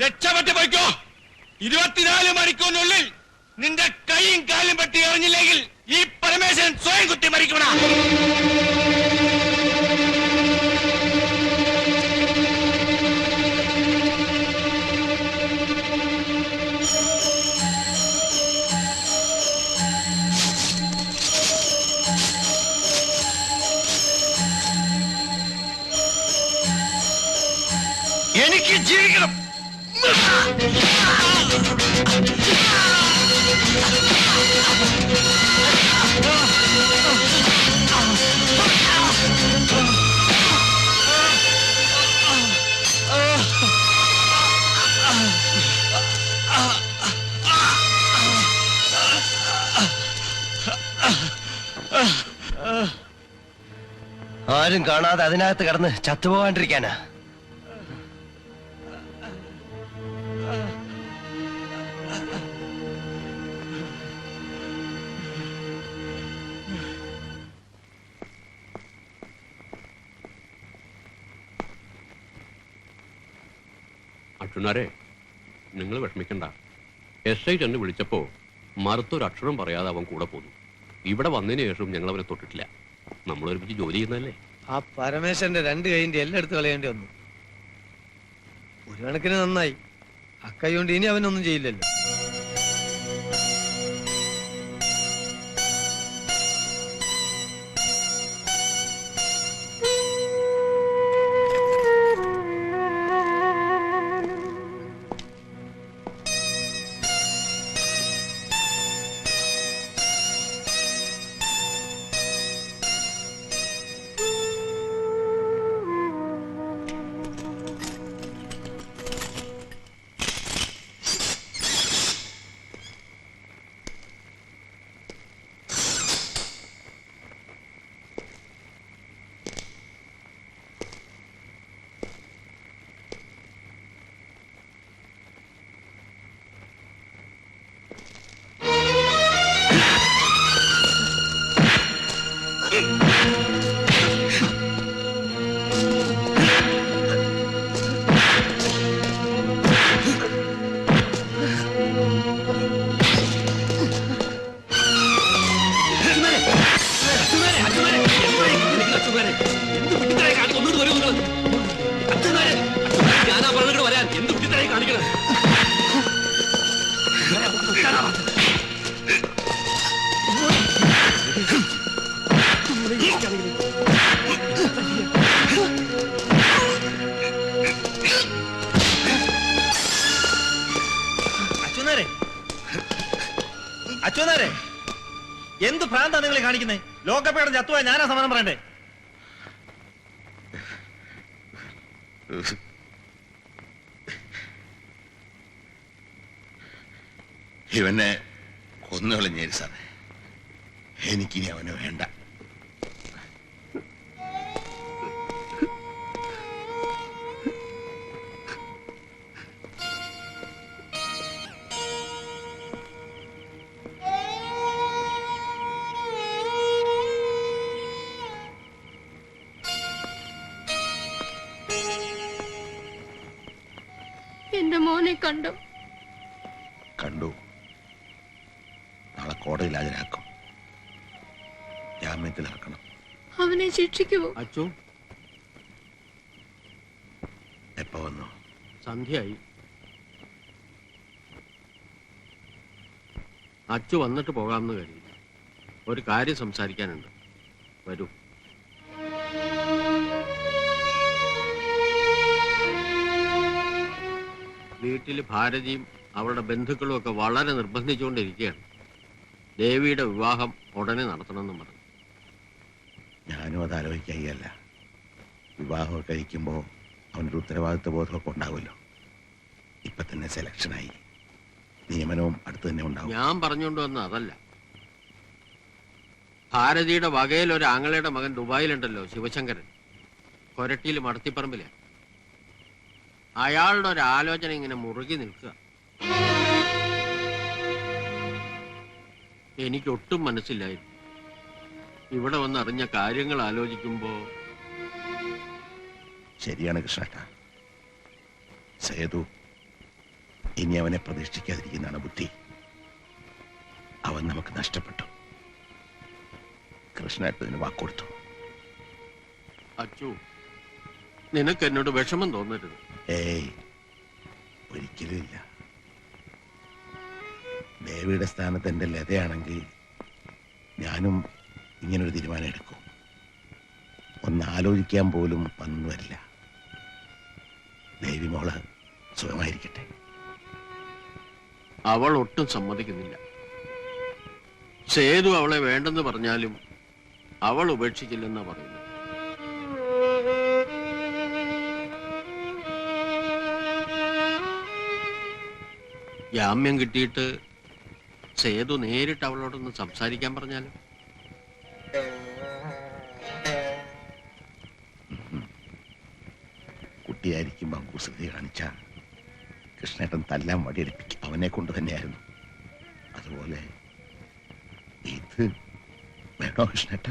രക്ഷപ്പെട്ടു പോയിക്കോ. 24 മണിക്കൂറിനുള്ളിൽ നിന്റെ കൈയും കാലും പറ്റി എറിഞ്ഞില്ലെങ്കിൽ ഈ പരമേശ്വരൻ സ്വയം കുത്തി മരിക്കണ. എനിക്ക് ജീവിക്കണം. ആരും കാണാതെ അതിനകത്ത് കിടന്ന് ചത്തുപോകാണ്ടിരിക്കാനാ. അച്ഛനാരെ, നിങ്ങൾ വിഷമിക്കണ്ട. SI ചെന്ന് വിളിച്ചപ്പോ മറുത്തൊരു അക്ഷരം പറയാതെ അവൻ കൂടെ പോന്നു. ഇവിടെ വന്നതിന് ശേഷം ഞങ്ങൾ അവരെ തൊട്ടിട്ടില്ല. നമ്മൾ ഒരുമിച്ച് ജോലി ചെയ്യുന്നതല്ലേ. ആ പരമേശ്വരന്റെ 2 കൈന്റെ എല്ലാം എടുത്ത് കളയേണ്ടി വന്നു. ഒരു കണക്കിന് നന്നായി. അക്കൈ കൊണ്ട് ഇനി അവനൊന്നും ചെയ്യില്ലല്ലോ. അച്ഛനാരെ എന്ത് ഭ്രാന്താ നിങ്ങൾ കാണിക്കുന്നത്? ലോകപ്പേടെ ചത്തുപോയ ഞാനാ സമാധാനം പറയണ്ടേ? ഇവനെ കൊന്നുകളഞ്ഞേരി സാറേ, എനിക്കിനി അവന് വേണ്ട. എന്റെ മോനെ കണ്ടോ? കണ്ടു. നാളെ കോടതിയിൽ ഹാജരാക്കും. ജാമ്യത്തിൽ ഇറക്കണം. അവനെ ശിക്ഷിക്കുവോ? അച്ചു എപ്പോ വന്നു? സന്ധ്യയായി. അച്ചു വന്നിട്ട് പോകാമെന്ന് കരുതി. ഒരു കാര്യം സംസാരിക്കാനുണ്ട്. വരൂ. വീട്ടിൽ ഭാരതിയും അവളുടെ ബന്ധുക്കളും ഒക്കെ വളരെ നിർബന്ധിച്ചുകൊണ്ടിരിക്കുകയാണ്. ദേവിയുടെ വിവാഹം ഉടനെ നടത്തണമെന്നും പറഞ്ഞു. ഞാനും അത് ആലോചിക്കുകയല്ല. വിവാഹമൊക്കെ കഴിക്കുമ്പോൾ അവനൊരു ഉത്തരവാദിത്വ ബോധമൊക്കെ ഉണ്ടാവുമല്ലോ. ഇപ്പൊ തന്നെ സെലക്ഷനായി, നിയമനവും അടുത്ത് തന്നെ ഉണ്ടാവും. ഞാൻ പറഞ്ഞുകൊണ്ട് വന്ന അതല്ല. ഭാരതിയുടെ വകയിൽ ഒരു ആങ്ങളയുടെ മകൻ ദുബായിലുണ്ടല്ലോ, ശിവശങ്കരൻ, കൊരട്ടിയിൽ മടത്തിപ്പറമ്പിലാണ്. അയാളുടെ ഒരു ആലോചന ഇങ്ങനെ മുറുകി നിൽക്കുക. എനിക്കൊട്ടും മനസ്സിലായിരുന്നു. ഇവിടെ വന്ന് അറിഞ്ഞ കാര്യങ്ങൾ ആലോചിക്കുമ്പോ ശരിയാണ് കൃഷ്ണേട്ട. സേതു ഇനി അവനെ പ്രതീക്ഷിക്കാതിരിക്കുന്നതാണ് ബുദ്ധി. അവൻ നമുക്ക് നഷ്ടപ്പെട്ടു. കൃഷ്ണേട്ടന് വാക്കൊടുത്തു. അച്ചു, നിനക്ക് എന്നോട് വിഷമം തോന്നരുത്. ഏയ്, ഒരിക്കലും ഇല്ല. ദേവിയുടെ സ്ഥാനത്ത് എന്റെ ലതയാണെങ്കിൽ ഞാനും ഇങ്ങനൊരു തീരുമാനം എടുക്കും. ഒന്ന് ആലോചിക്കാൻ പോലും വന്നു വരില്ല. ദേവി മോള് സുഖമായിരിക്കട്ടെ. അവൾ ഒട്ടും സമ്മതിക്കുന്നില്ല. സേതു അവളെ വേണ്ടെന്ന് പറഞ്ഞാലും അവൾ ഉപേക്ഷിക്കില്ലെന്നാ പറയുന്നത്. ജാമ്യം കിട്ടിയിട്ട് സേതു നേരിട്ട് അവളോടൊന്ന് സംസാരിക്കാൻ പറഞ്ഞാലും. കുട്ടിയായിരിക്കുമ്പോൾ കുസൃതി കാണിച്ച കൃഷ്ണേട്ടൻ തല്ലാൻ വടിയെടുപ്പിക്കും. അവനെ കൊണ്ട് തന്നെയായിരുന്നു. അതുപോലെ ഇത് വേണോ കൃഷ്ണേട്ട?